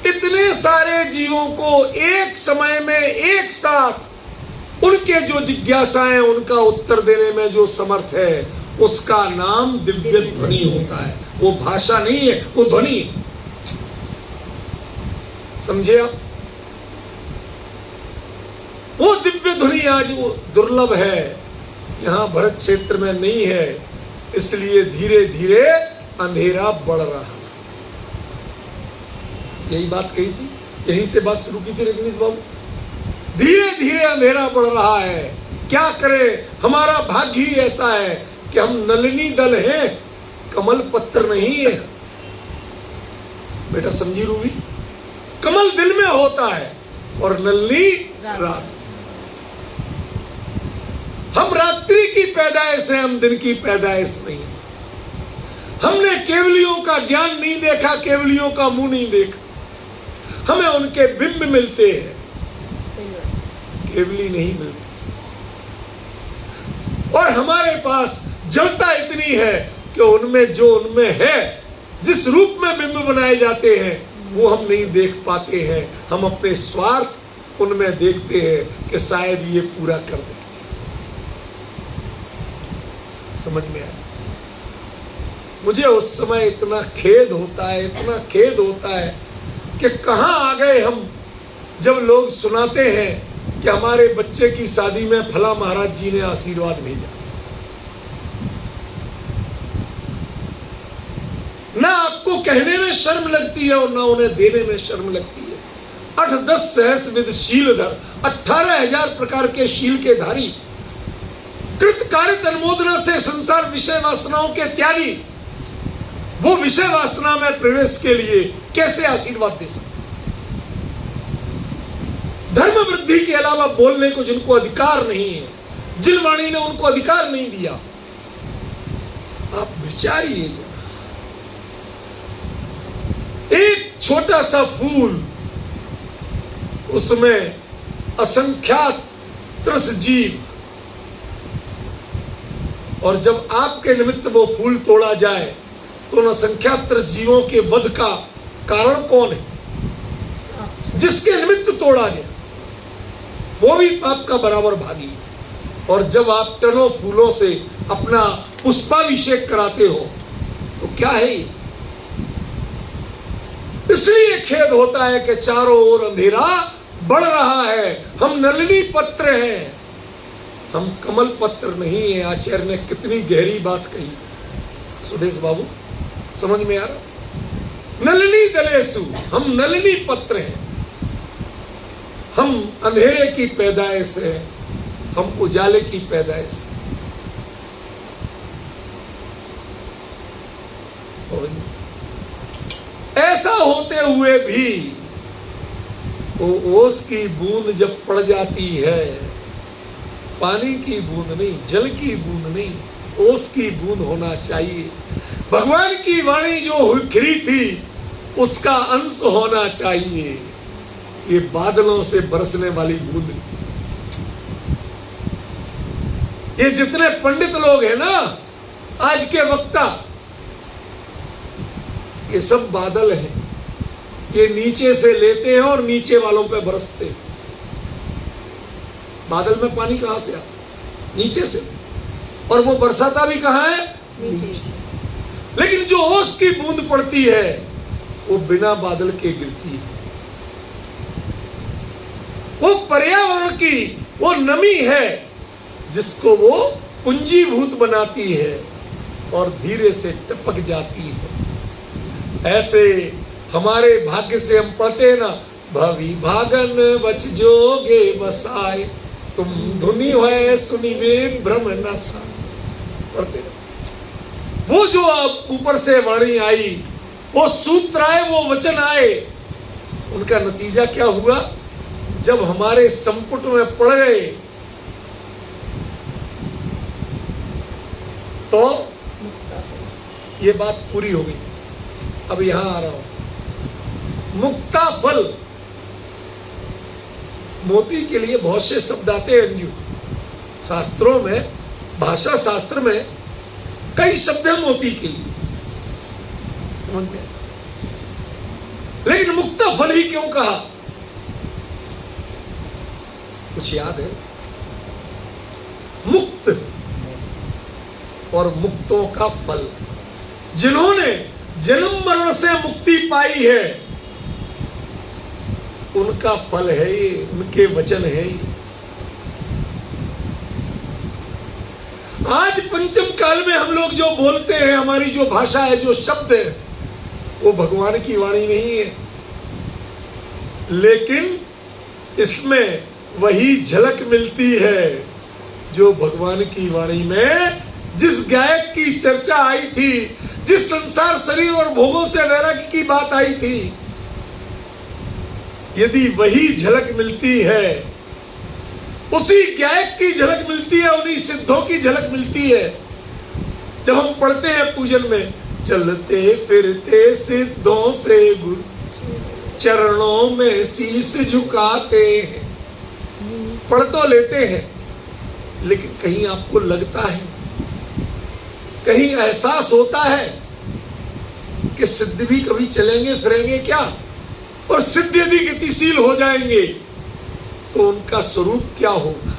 इतने सारे जीवों को एक समय में एक साथ उनके जो जिज्ञासाएं, उनका उत्तर देने में जो समर्थ है, उसका नाम दिव्य ध्वनि होता है। वो भाषा नहीं है, वो ध्वनि है। समझे आप? वो दिव्य ध्वनि आज वो दुर्लभ है, यहां भरत क्षेत्र में नहीं है। इसलिए धीरे धीरे अंधेरा बढ़ रहा। यही बात कही थी, यहीं से बात शुरू की थी रजनीश बाबू। धीरे धीरे अंधेरा बढ़ रहा है। क्या करें? हमारा भाग्य ही ऐसा है कि हम नलिनी दल हैं, कमल पत्र नहीं है। बेटा समझी रूबी? कमल दिल में होता है और नलिनी रात। हम रात्रि की पैदाइश है, हम दिन की पैदाइश नहीं। हमने केवलियों का ज्ञान नहीं देखा, केवलियों का मुंह नहीं देखा, हमें उनके बिंब मिलते हैं, केवली नहीं मिलती। और हमारे पास जड़ता इतनी है कि उनमें जो उनमें है, जिस रूप में बिंब बनाए जाते हैं, वो हम नहीं देख पाते हैं। हम अपने स्वार्थ उनमें देखते हैं कि शायद ये पूरा कर दे। समझ में आया? मुझे उस समय इतना खेद होता है, इतना खेद होता है कि कहां आ गए हम, जब लोग सुनाते हैं कि हमारे बच्चे की शादी में फला महाराज जी ने आशीर्वाद भेजा। ना आपको कहने में शर्म लगती है और ना उन्हें देने में शर्म लगती है। 8-10 सहस विद शीलधर, 18,000 प्रकार के शील के धारी, कृतकारित अनुमोदना से संसार विषय वासनाओं के त्यागी, वो विषय वासना में प्रवेश के लिए कैसे आशीर्वाद दे सकते? धर्म वृद्धि के अलावा बोलने को जिनको अधिकार नहीं है, जिन वाणी ने उनको अधिकार नहीं दिया, आप विचारिए। एक छोटा सा फूल, उसमें असंख्यात त्रस जीव, और जब आपके निमित्त वो फूल तोड़ा जाए तो उन असंख्यात त्रस जीवों के वध का कारण कौन है? जिसके निमित्त तोड़ा गया वो भी पाप का बराबर भागी। और जब आप टनों फूलों से अपना पुष्पाभिषेक कराते हो तो क्या है ये? इसलिए खेद होता है कि चारों ओर अंधेरा बढ़ रहा है। हम नलिनी पत्र हैं, हम कमल पत्र नहीं है। आचार्य ने कितनी गहरी बात कही। सुदेश बाबू, समझ में आ रहा? नलिनी दलेसु, हम नलिनी पत्र हैं। हम अंधेरे की पैदाइश है, हम उजाले की पैदाइश है। ऐसा होते हुए भी वो ओस की बूंद जब पड़ जाती है, पानी की बूंद नहीं, जल की बूंद नहीं, ओस की बूंद होना चाहिए। भगवान की वाणी जो खिरी थी उसका अंश होना चाहिए। ये बादलों से बरसने वाली बूंद। ये जितने पंडित लोग हैं ना आज के वक्ता, ये सब बादल हैं। ये नीचे से लेते हैं और नीचे वालों पे बरसते हैं। बादल में पानी कहां से आता? नीचे से। और वो बरसाता भी कहां है? नीचे। लेकिन जो ओस की बूंद पड़ती है वो बिना बादल के गिरती है। वो पर्यावरण की वो नमी है जिसको वो पुंजीभूत बनाती है और धीरे से टपक जाती है। ऐसे हमारे भाग्य से हम पढ़ते हैं ना, भवि भागन वच जोगे बसाए, तुम धुनी है सुनी वे भ्रम न सा। पढ़ते हैं। वो जो अब ऊपर से वाणी आई, वो सूत्र आए, वो वचन आए, उनका नतीजा क्या हुआ? जब हमारे संपुट में पड़ गए तो ये बात पूरी हो गई। अब यहां आ रहा हूं। मुक्ता फल, मोती के लिए बहुत से शब्द आते हैं अंजू। शास्त्रों में, भाषा शास्त्र में कई शब्द हैं मोती के लिए, समझते हैं। लेकिन मुक्ता फल ही क्यों कहा? कुछ याद है? मुक्त और मुक्तों का फल। जिन्होंने जन्म मरण से मुक्ति पाई है उनका फल है ये, उनके वचन है ये। आज पंचम काल में हम लोग जो बोलते हैं, हमारी जो भाषा है, जो शब्द है, वो भगवान की वाणी नहीं है। लेकिन इसमें वही झलक मिलती है जो भगवान की वाणी में जिस गायक की चर्चा आई थी, जिस संसार शरीर और भोगों से वैराग्य की बात आई थी, यदि वही झलक मिलती है, उसी गायक की झलक मिलती है, उन्हीं सिद्धों की झलक मिलती है। जब हम पढ़ते हैं पूजन में, चलते फिरते सिद्धों से गुरु चरणों में शीश झुकाते हैं। पढ़ तो लेते हैं, लेकिन कहीं आपको लगता है, कहीं एहसास होता है कि सिद्ध भी कभी चलेंगे फिरेंगे क्या? और सिद्ध यदि गतिशील हो जाएंगे तो उनका स्वरूप क्या होगा?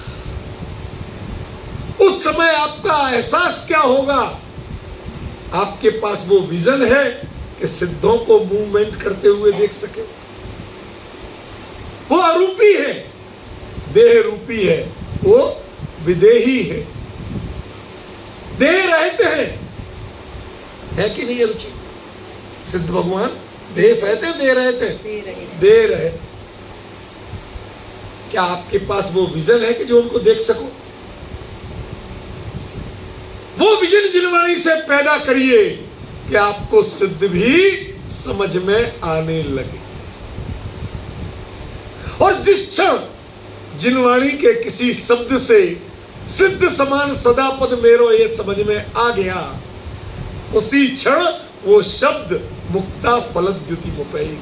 उस समय आपका एहसास क्या होगा? आपके पास वो विजन है कि सिद्धों को मूवमेंट करते हुए देख सके? वो अरूपी है, देह रूपी है, वो विदेही है। देह रहते हैं, है कि नहीं रुचि? सिद्ध भगवान दे थे, दे रहे थे, दे रहे। क्या आपके पास वो विजन है कि जो उनको देख सको? वो विजन जिनवाणी से पैदा करिए कि आपको सिद्ध भी समझ में आने लगे। और जिस क्षण जिनवाणी के किसी शब्द से सिद्ध समान सदापद मेरो ये समझ में आ गया, उसी क्षण वो शब्द मुक्ता फलद्युति मुपैई,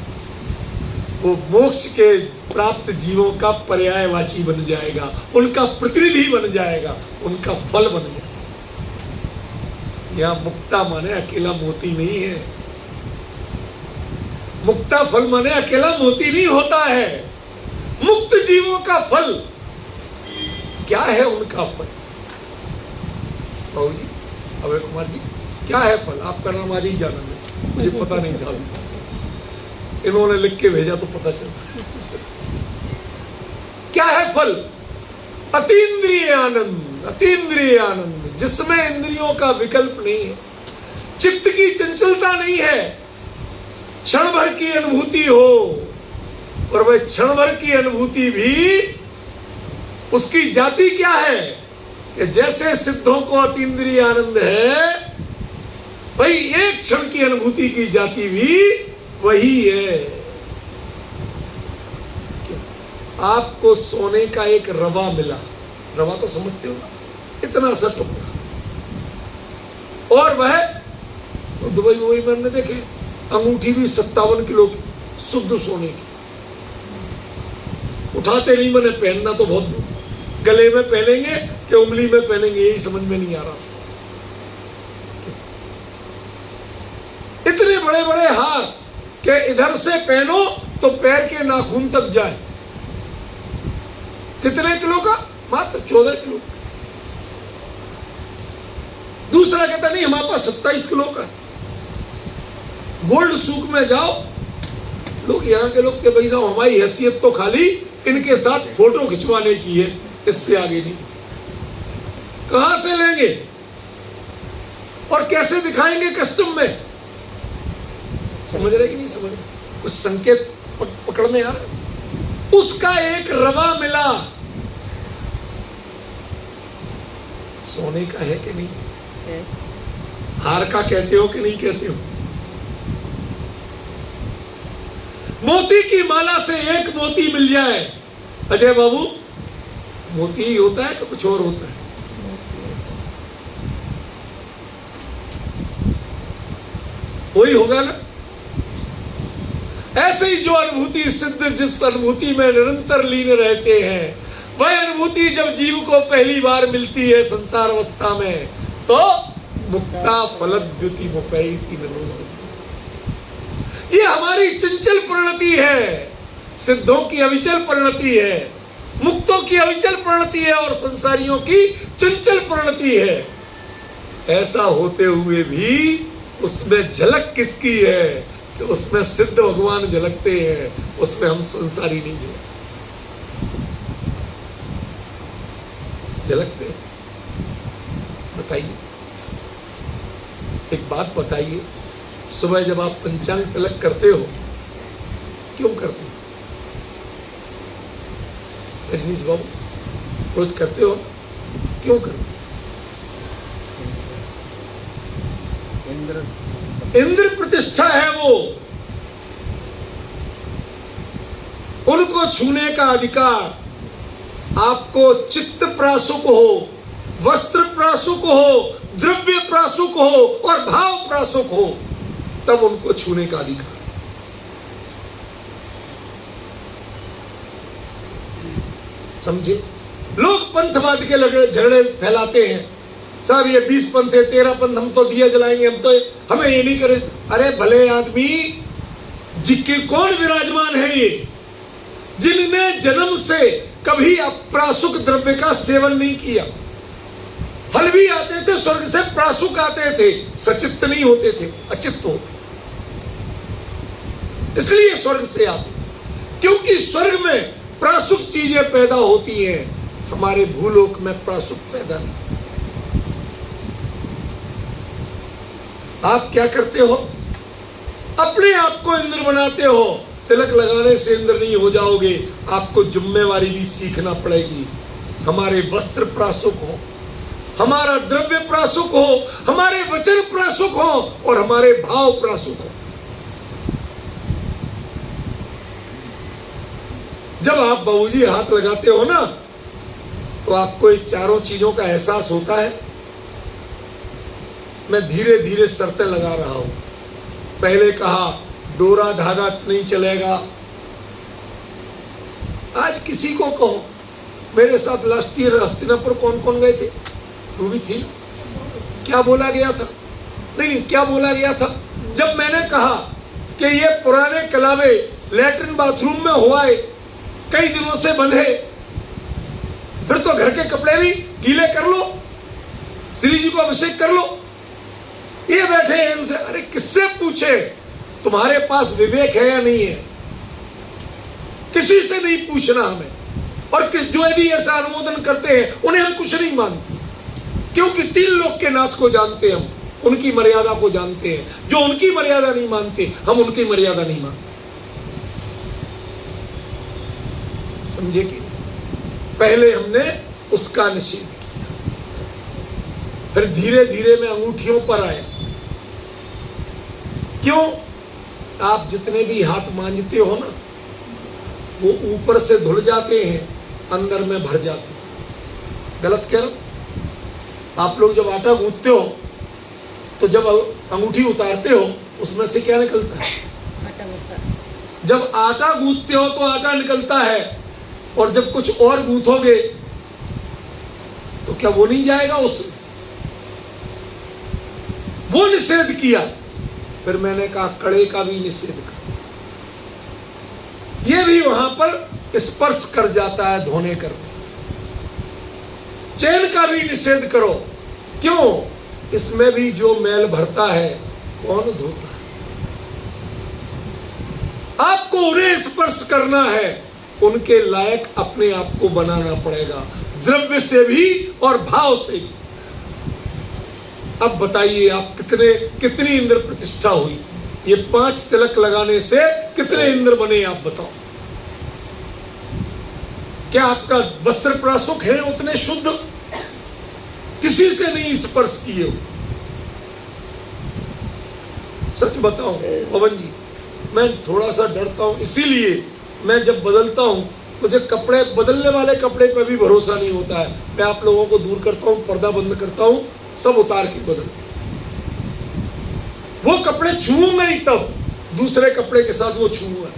वो मोक्ष के प्राप्त जीवों का पर्यायवाची बन जाएगा, उनका प्रतिनिधि बन जाएगा, उनका फल बन जाएगा। यहां मुक्ता माने अकेला मोती नहीं है। मुक्ता फल माने अकेला मोती नहीं होता है। मुक्त जीवों का फल क्या है? उनका फल बाबू जी, अभय कुमार जी, क्या है फल? आपका नाम आज ही जाना है, मुझे पता नहीं था, इन्होंने लिख के भेजा तो पता चला। क्या है फल? अतीन्द्रिय आनंद, अतीन्द्रिय आनंद, जिसमें इंद्रियों का विकल्प नहीं है, चित्त की चंचलता नहीं है, क्षण भर की अनुभूति हो। और वह क्षण भर की अनुभूति भी उसकी जाति क्या है कि जैसे सिद्धों को अतीन्द्रिय आनंद है, भाई एक क्षण की अनुभूति की जाति भी वही है। आपको सोने का एक रवा मिला, रवा तो समझते हो, इतना सा टुकड़ा, और वह दुबई वही मैंने देखे अंगूठी भी 57 किलो की शुद्ध सोने की, उठाते नहीं, मैंने पहनना तो बहुत दूर, गले में पहनेंगे कि उंगली में पहनेंगे यही समझ में नहीं आ रहा। इतने बड़े बड़े हार के इधर से पहनो तो पैर के नाखून तक जाए। कितने किलो का? मात्र 14 किलो। दूसरा कहता नहीं हमारे पास 27 किलो का। गोल्ड सूक में जाओ, लोग यहाँ के लोग के भाई साहब हमारी हैसियत तो खाली इनके साथ फोटो खिंचवाने की है, इससे आगे नहीं। कहां से लेंगे और कैसे दिखाएंगे कस्टम में? समझ रहे कि नहीं समझ रहे? कुछ संकेत पकड़ में आ रहा। उसका एक रवा मिला, सोने का है कि नहीं है? हार का कहते हो कि नहीं कहते हो? मोती की माला से एक मोती मिल जाए, अजय बाबू, मोती ही होता है कि कुछ और होता है? वही होगा ना। ऐसे ही जो अनुभूति सिद्ध जिस अनुभूति में निरंतर लीन रहते हैं, वह अनुभूति जब जीव को पहली बार मिलती है संसार अवस्था में, तो मुक्ता फलद्युति मुपैई। ये हमारी चंचल परिणति है, सिद्धों की अविचल परिणति है, मुक्तों की अविचल परिणति है और संसारियों की चंचल परिणति है। ऐसा होते हुए भी उसमें झलक किसकी है कि उसमें सिद्ध भगवान झलकते हैं, उसमें हम संसारी नहीं झलकते। बताइए, एक बात बताइए, सुबह जब आप पंचांग तिलक करते हो, क्यों करते हो? रजनीश बाबू, रोज करते हो, क्यों करते हो? इंद्र प्रतिष्ठा है वो, उनको छूने का अधिकार। आपको चित्त प्रासुक हो, वस्त्र प्रासुक हो, द्रव्य प्रासुक हो और भाव प्रासुक हो, तब उनको छूने का अधिकार। समझे? लोग पंथवाद के झगड़े फैलाते हैं, साहब ये 20 पंथ है, 13 पंथ, हम तो दिया जलाएंगे, हम तो हमें ये नहीं करें। अरे भले आदमी, जिसके कौन विराजमान है ये, जिनने जन्म से कभी अप्रासुक द्रव्य का सेवन नहीं किया। फल भी आते थे स्वर्ग से, प्रासुक आते थे, सचित्त नहीं होते थे, अचित्त होते, इसलिए स्वर्ग से आते, क्योंकि स्वर्ग में प्रासुक चीजें पैदा होती हैं, हमारे भूलोक में प्रासुक पैदा नहीं। आप क्या करते हो? अपने आप को इंद्र बनाते हो। तिलक लगाने से इंद्र नहीं हो जाओगे, आपको जिम्मेवारी भी सीखना पड़ेगी। हमारे वस्त्र प्रासुक हो, हमारा द्रव्य प्रासुक हो, हमारे वचन प्रासुक हो और हमारे भाव प्रासुक हो। जब आप बाबूजी हाथ लगाते हो ना, तो आपको इन चारों चीजों का एहसास होता है। मैं धीरे धीरे शर्तें लगा रहा हूं। पहले कहा डोरा धागा नहीं चलेगा। आज किसी को कहो, मेरे साथ लास्ट ईयर हस्तिनापुर कौन कौन गए थे? तू भी थी। क्या बोला गया था? नहीं, क्या बोला गया था? जब मैंने कहा कि ये पुराने कलावे लैट्रिन बाथरूम में हुआ है, कई दिनों से बंधे, फिर तो घर के कपड़े भी गीले कर लो, श्री जी को अभिषेक कर लो। ये बैठे हैं इनसे, अरे किससे पूछे? तुम्हारे पास विवेक है या नहीं है? किसी से नहीं पूछना हमें। और जो यदि ऐसा अनुमोदन करते हैं उन्हें हम कुछ नहीं मानते, क्योंकि 3 लोक के नाथ को जानते हैं, हम उनकी मर्यादा को जानते हैं। जो उनकी मर्यादा नहीं मानते, हम उनकी मर्यादा नहीं मानते। समझे कि पहले हमने उसका निषेध किया, फिर धीरे धीरे में अंगूठियों पर आए। क्यों? आप जितने भी हाथ मांजते हो ना, वो ऊपर से धुल जाते हैं, अंदर में भर जाते हैं। गलत कह रहा हूं? आप लोग जब आटा गूंथते हो तो जब अंगूठी उतारते हो उसमें से क्या निकलता है? आटा। जब आटा गूंथते हो तो आटा निकलता है, और जब कुछ और गूंथोगे तो क्या वो नहीं जाएगा उसमें? वो निषेध किया। फिर मैंने कहा कड़े का भी निषेध कर, ये भी वहां पर स्पर्श कर जाता है धोने करने। चैन का भी निषेध करो। क्यों? इसमें भी जो मैल भरता है कौन धोता है? आपको उन्हें स्पर्श करना है, उनके लायक अपने आप को बनाना पड़ेगा, द्रव्य से भी और भाव से भी। अब बताइए आप कितनी इंद्र प्रतिष्ठा हुई? ये 5 तिलक लगाने से कितने इंद्र बने आप बताओ? क्या आपका वस्त्र प्रासुक है उतने शुद्ध? किसी से नहीं स्पर्श किए हो। सच बताओ पवन जी, मैं थोड़ा सा डरता हूं, इसीलिए मैं जब बदलता हूं मुझे कपड़े बदलने वाले कपड़े पर भी भरोसा नहीं होता है। मैं आप लोगों को दूर करता हूं, पर्दा बंद करता हूं, सब उतार के बदल। वो कपड़े छूऊंगा ही तब दूसरे कपड़े के साथ वो छूऊंगा।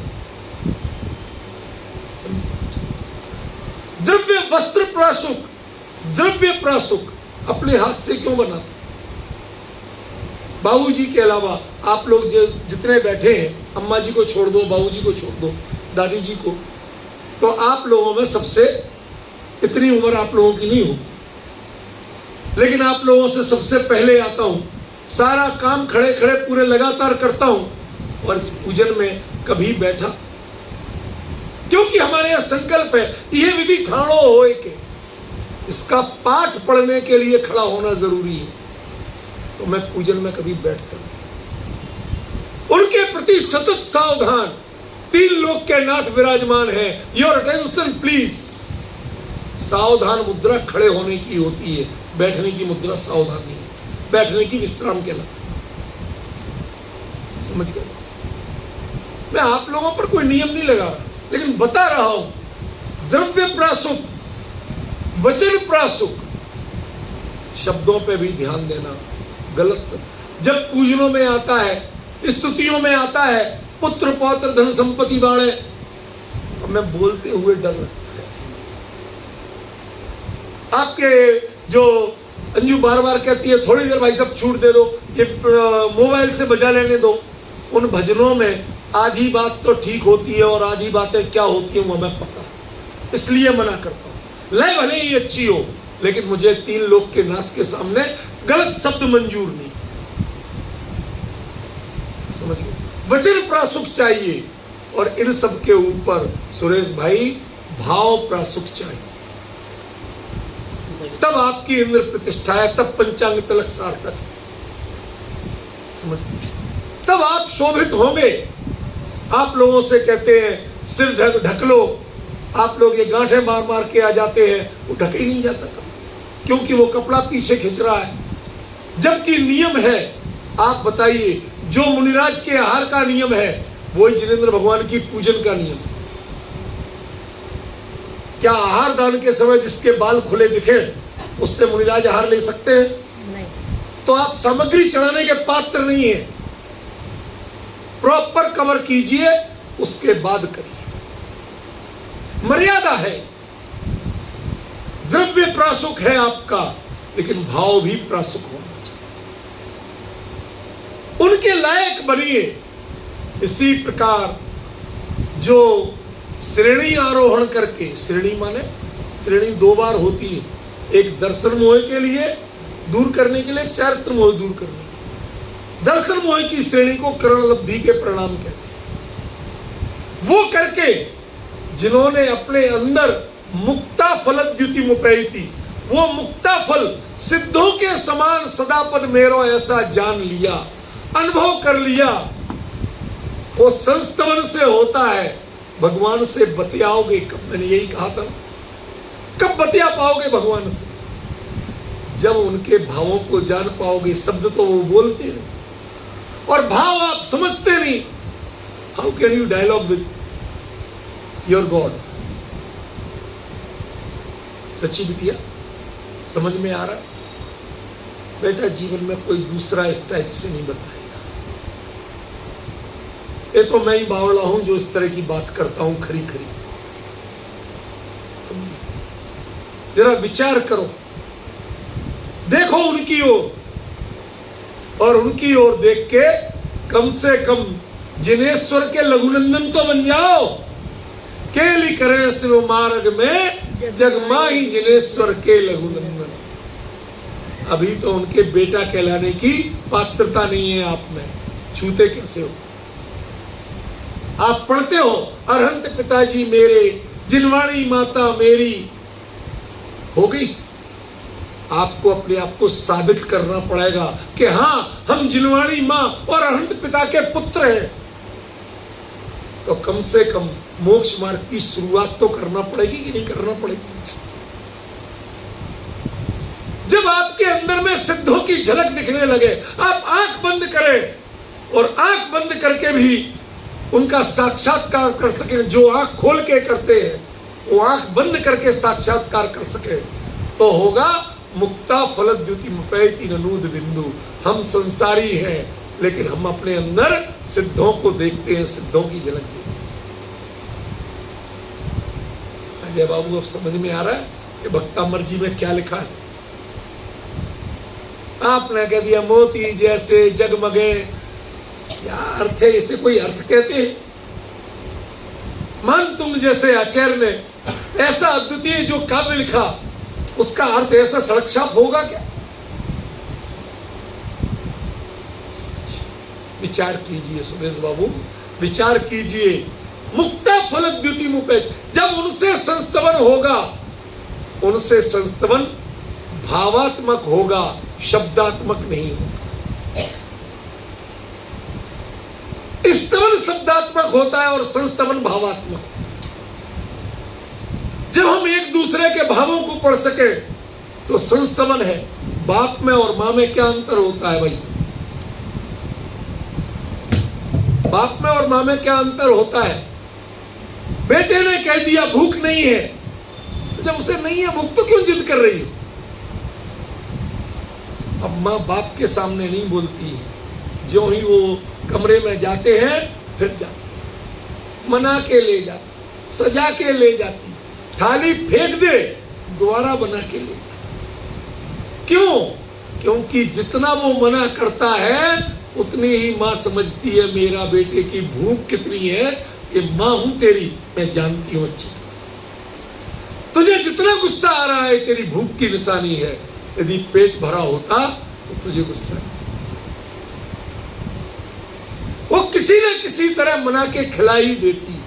द्रव्य वस्त्र प्रासुक, द्रव्य प्रासुक अपने हाथ से क्यों बनाते? बाबूजी के अलावा आप लोग जो जितने बैठे हैं, अम्मा जी को छोड़ दो, बाबूजी को छोड़ दो, दादी जी को, तो आप लोगों में सबसे इतनी उम्र आप लोगों की नहीं होगी, लेकिन आप लोगों से सबसे पहले आता हूं। सारा काम खड़े खड़े पूरे लगातार करता हूं और इस पूजन में कभी बैठा, क्योंकि हमारे यहां संकल्प है यह विधि ठाणो होए के, इसका पाठ पढ़ने के लिए खड़ा होना जरूरी है। तो मैं पूजन में कभी बैठता हूं। उनके प्रति सतत सावधान। 3 लोक के नाथ विराजमान है। Your attention please. सावधान मुद्रा खड़े होने की होती है, बैठने की मुद्रा सावधान नहीं, बैठने की विश्राम कहलाता है। समझ गए? मैं आप लोगों पर कोई नियम नहीं लगा रहा, लेकिन बता रहा हूं द्रव्य प्रासुक, वचन प्रासुक, शब्दों पे भी ध्यान देना। गलत जब पूजनों में आता है, स्तुतियों में आता है पुत्र पौत्र धन संपत्ति बाणे, तो मैं बोलते हुए डर लगता है। आपके जो अंजू बार बार कहती है थोड़ी देर भाई साहब छूट दे दो, ये मोबाइल से बजा लेने दो, उन भजनों में आधी बात तो ठीक होती है और आधी बातें क्या होती है वो हमें पता है, इसलिए मना करता हूं। लय भले ही अच्छी हो, लेकिन मुझे 3 लोक के नाथ के सामने गलत शब्द मंजूर नहीं। समझ गए? वचन प्रासुक चाहिए, और इन सब के ऊपर सुरेश भाई भाव प्रासुक चाहिए, तब आपकी इंद्र प्रतिष्ठा है, तब पंचांग तिलक सार्थक है। समझ गए? तब आप शोभित होंगे। आप लोगों से कहते हैं सिर ढक लो, आप लोग ये गांठे मार मार के आ जाते हैं, वो ढक ही नहीं जाता क्योंकि वो कपड़ा पीछे खींच रहा है। जबकि नियम है, आप बताइए, जो मुनिराज के आहार का नियम है वही जिनेंद्र भगवान की पूजन का नियम है। क्या आहार दान के समय जिसके बाल खुले दिखे उससे मुनिराज आहार ले सकते हैं? नहीं। तो आप सामग्री चढ़ाने के पात्र नहीं है। प्रॉपर कवर कीजिए, उसके बाद करिए। मर्यादा है, द्रव्य प्रासुक है आपका, लेकिन भाव भी प्रासुक होना चाहिए। उनके लायक बनिए। इसी प्रकार जो श्रेणी आरोहण करके, श्रेणी माने श्रेणी दो बार होती है, एक दर्शन मोह के लिए दूर करने के लिए, चारित्र मोह दूर करने के लिए। दर्शन मोह की श्रेणी को करण लब्धि के परिणाम कहते हैं। वो करके जिन्होंने अपने अंदर मुक्ता फल द्युति मुपैई थी, वो मुक्ता फल सिद्धों के समान सदापद मेरो ऐसा जान लिया, अनुभव कर लिया। वो संस्तवन से होता है, भगवान से बतियाओगे कब? मैंने यही कहा था, कब बतिया पाओगे भगवान से? जब उनके भावों को जान पाओगे। शब्द तो वो बोलते नहीं और भाव आप समझते नहीं। How can you dialogue with your God? सच्ची बिटिया, समझ में आ रहा है? बेटा, जीवन में कोई दूसरा इस टाइप से नहीं बताएगा। ये तो मैं ही बावला हूं जो इस तरह की बात करता हूं खरी खरी। समझिए, जरा विचार करो, देखो उनकी ओर, और उनकी ओर देख के कम से कम जिनेश्वर के लघुनंदन तो बन जाओ। केली करे शिव मार्ग में जगमाही जिनेश्वर के लघुनंदन। अभी तो उनके बेटा कहलाने की पात्रता नहीं है आप में, छूते कैसे हो? आप पढ़ते हो अरहंत पिताजी मेरे, जिनवाणी माता मेरी। हो गई? आपको अपने आप को साबित करना पड़ेगा कि हाँ, हम जिनवाणी माँ और अरहंत पिता के पुत्र हैं। तो कम से कम मोक्ष मार्ग की शुरुआत तो करना पड़ेगी कि नहीं करना पड़ेगी? जब आपके अंदर में सिद्धों की झलक दिखने लगे, आप आंख बंद करें और आंख बंद करके भी उनका साक्षात्कार कर सके। जो आंख खोल के करते हैं वो आंख बंद करके साक्षात्कार कर सके तो होगा मुक्ता फल द्युति मुपैति ननूद बिंदु। हम संसारी हैं, लेकिन हम अपने अंदर सिद्धों को देखते हैं, सिद्धों की झलक देखते हैं। अजय बाबू, अब समझ में आ रहा है कि भक्तामर जी में क्या लिखा है? आपने कह दिया मोती जैसे जगमगे। क्या अर्थ है? इसे कोई अर्थ कहते हैं? मन तुम जैसे आचार्य ने ऐसा अद्वितीय जो काव्य लिखा, उसका अर्थ ऐसा सड़क छाप होगा क्या? विचार कीजिए सुरेश बाबू, विचार कीजिए। मुक्ता फल द्युति मुपैति, जब उनसे संस्तवन होगा, उनसे संस्तवन भावात्मक होगा, शब्दात्मक नहीं होगा। स्तवन शब्दात्मक होता है और संस्तवन भावात्मक। जब हम एक दूसरे के भावों को पढ़ सके तो संस्तवन है। बाप में और माँ में क्या अंतर होता है भाई साहब? बाप में और माँ में क्या अंतर होता है? बेटे ने कह दिया भूख नहीं है, तो जब उसे नहीं है भूख तो क्यों जिद कर रही हो? अब माँ बाप के सामने नहीं बोलती है, जो ही वो कमरे में जाते हैं फिर जाती है, मना के ले जाती, सजा के ले जाती, थाली फेंक दे दोबारा बना के ले जाती। क्यों? क्योंकि जितना वो मना करता है उतनी ही माँ समझती है मेरा बेटे की भूख कितनी है। ये माँ हूं तेरी, मैं जानती हूं अच्छी तरह से। तुझे जितना गुस्सा आ रहा है तेरी भूख की निशानी है। यदि पेट भरा होता तो तुझे गुस्सा नहीं। वो किसी न किसी तरह मना के खिला ही देती।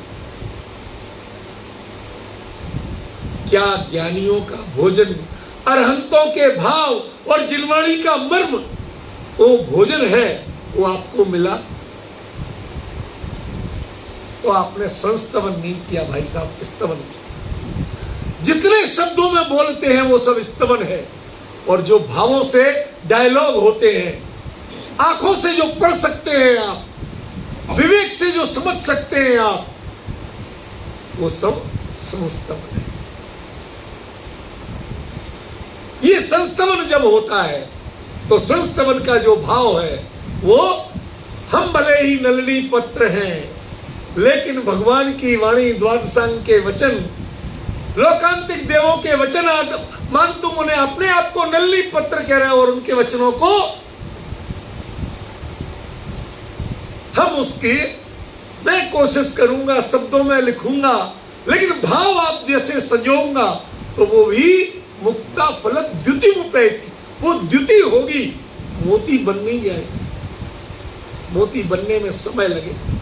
क्या ज्ञानियों का भोजन, अरहंतों के भाव और जिनवाणी का मर्म वो भोजन है, वो आपको मिला? तो आपने संस्तवन नहीं किया भाई साहब, स्तवन किया। जितने शब्दों में बोलते हैं वो सब स्तवन है, और जो भावों से डायलॉग होते हैं, आंखों से जो पढ़ सकते हैं आप, विवेक से जो समझ सकते हैं आप, वो सब संस्तवन है। ये संस्तवन जब होता है तो संस्तवन का जो भाव है वो, हम भले ही नलिनी पत्र हैं लेकिन भगवान की वाणी द्वादशांग के वचन, लोकांतिक देवों के वचन मान तुम उन्हें अपने आप को नलिनी पत्र कह रहे हो, और उनके वचनों को हम उसकी, मैं कोशिश करूंगा शब्दों में लिखूंगा, लेकिन भाव आप जैसे संजोऊंगा तो वो भी मुक्ता फलत द्युति मुपैति, वो द्युति होगी, मोती बन नहीं जाएगी। मोती बनने में समय लगेगा।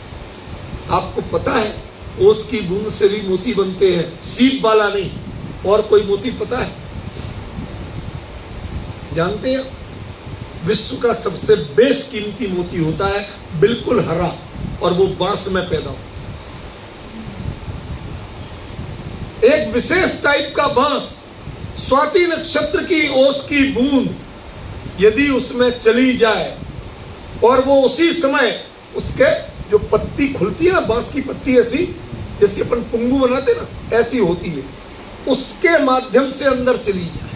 आपको पता है ओस की बूंद से भी मोती बनते हैं, सीप वाला नहीं। और कोई मोती पता है? जानते हैं? विश्व का सबसे बेशकीमती मोती होता है बिल्कुल हरा, और वो बांस में पैदा होता है। एक विशेष टाइप का बांस, स्वाति नक्षत्र की ओस की बूंद यदि उसमें चली जाए और वो उसी समय उसके जो पत्ती खुलती है ना, बांस की पत्ती ऐसी जैसे अपन पुंगू बनाते ना, ऐसी होती है, उसके माध्यम से अंदर चली जाए।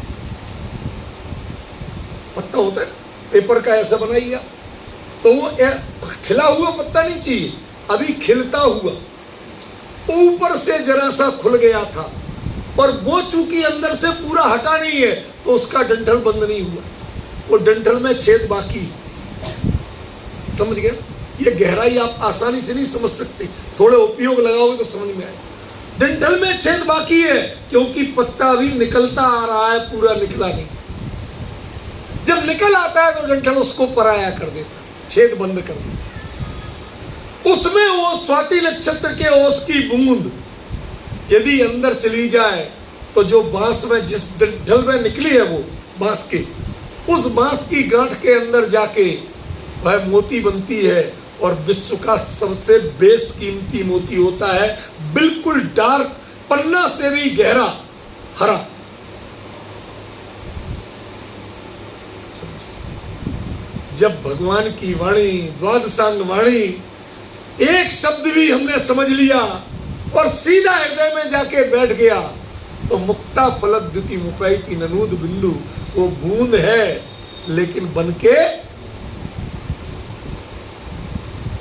पत्ता होता है पेपर का ऐसा बनाइए, तो वो खिला हुआ पत्ता नहीं चाहिए, अभी खिलता हुआ, ऊपर से जरा सा खुल गया था, और वो चूंकि अंदर से पूरा हटा नहीं है तो उसका डंठल बंद नहीं हुआ, वो डंठल में छेद बाकी। समझ गए? ये गहराई आप आसानी से नहीं समझ सकते, थोड़े उपयोग लगाओगे तो समझ में आएगा। डंठल में छेद बाकी है क्योंकि पत्ता अभी निकलता आ रहा है, पूरा निकला नहीं। जब निकल आता है तो डंठल उसको पराया कर देता, छेद बंद कर देता। उसमें वो स्वाति नक्षत्र के ओस की बूंद यदि अंदर चली जाए तो जो बांस में, जिस डंठल में निकली है वो बांस के, उस बांस की गांठ के अंदर जाके वह मोती बनती है, और विश्व का सबसे बेशकीमती मोती होता है बिल्कुल डार्क, पन्ना से भी गहरा हरा। जब भगवान की वाणी, द्वादशांग वाणी, एक शब्द भी हमने समझ लिया और सीधा हृदय में जाके बैठ गया तो मुक्ता फलत द्युति मुपैति ननूद बिंदु, वो बूंद है लेकिन बनके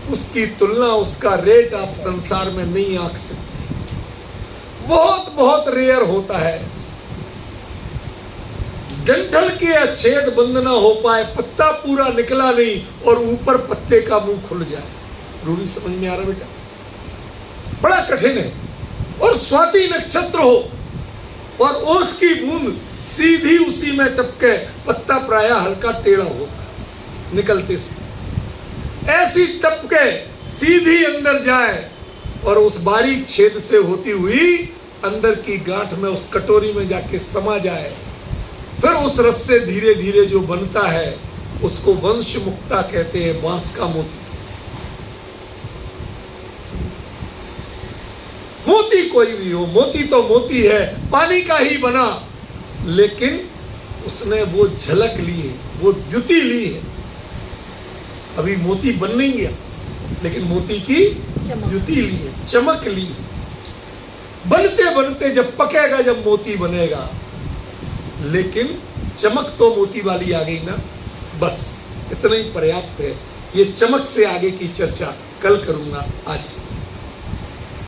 उसकी तुलना, उसका रेट आप संसार में नहीं आंक सकते। बहुत बहुत रेयर होता है ऐसा। डंठल के छेद बंद ना हो पाए, पत्ता पूरा निकला नहीं और ऊपर पत्ते का मुंह खुल जाए। रूढ़ी समझ में आ रहा बेटा? बड़ा कठिन है। और स्वाति नक्षत्र हो और ओस की बूंद सीधी उसी में टपके, पत्ता प्राय हल्का टेढ़ा होता निकलते से, ऐसी टपके सीधी अंदर जाए और उस बारीक छेद से होती हुई अंदर की गांठ में, उस कटोरी में जाके समा जाए। फिर उस रस से धीरे धीरे जो बनता है उसको वंश मुक्ता कहते हैं, बांस का मोती। मोती कोई भी हो, मोती तो मोती है, पानी का ही बना, लेकिन उसने वो झलक ली है, वो द्युति ली है। अभी मोती बन नहीं गया लेकिन मोती की द्युति ली है, चमक ली है। बनते बनते जब पकेगा, जब मोती बनेगा, लेकिन चमक तो मोती वाली आ गई ना, बस इतना ही पर्याप्त है। ये चमक से आगे की चर्चा कल करूंगा, आज से